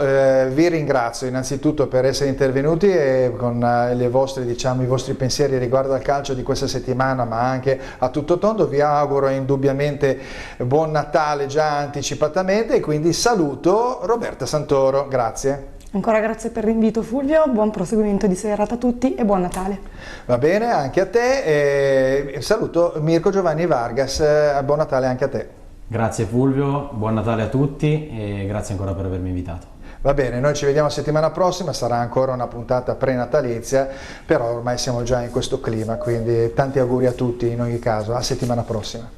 vi ringrazio innanzitutto per essere intervenuti e con i vostri pensieri riguardo al calcio di questa settimana, ma anche a tutto tondo. Vi auguro indubbiamente buon Natale già anticipatamente e quindi saluto Roberta Santoro, grazie. Ancora grazie per l'invito Fulvio, buon proseguimento di serata a tutti e buon Natale. Va bene, anche a te, e saluto Mirko Giovanni Vargas, buon Natale anche a te. Grazie Fulvio, buon Natale a tutti e grazie ancora per avermi invitato. Va bene, noi ci vediamo settimana prossima, sarà ancora una puntata prenatalizia, però ormai siamo già in questo clima, quindi tanti auguri a tutti in ogni caso, a settimana prossima.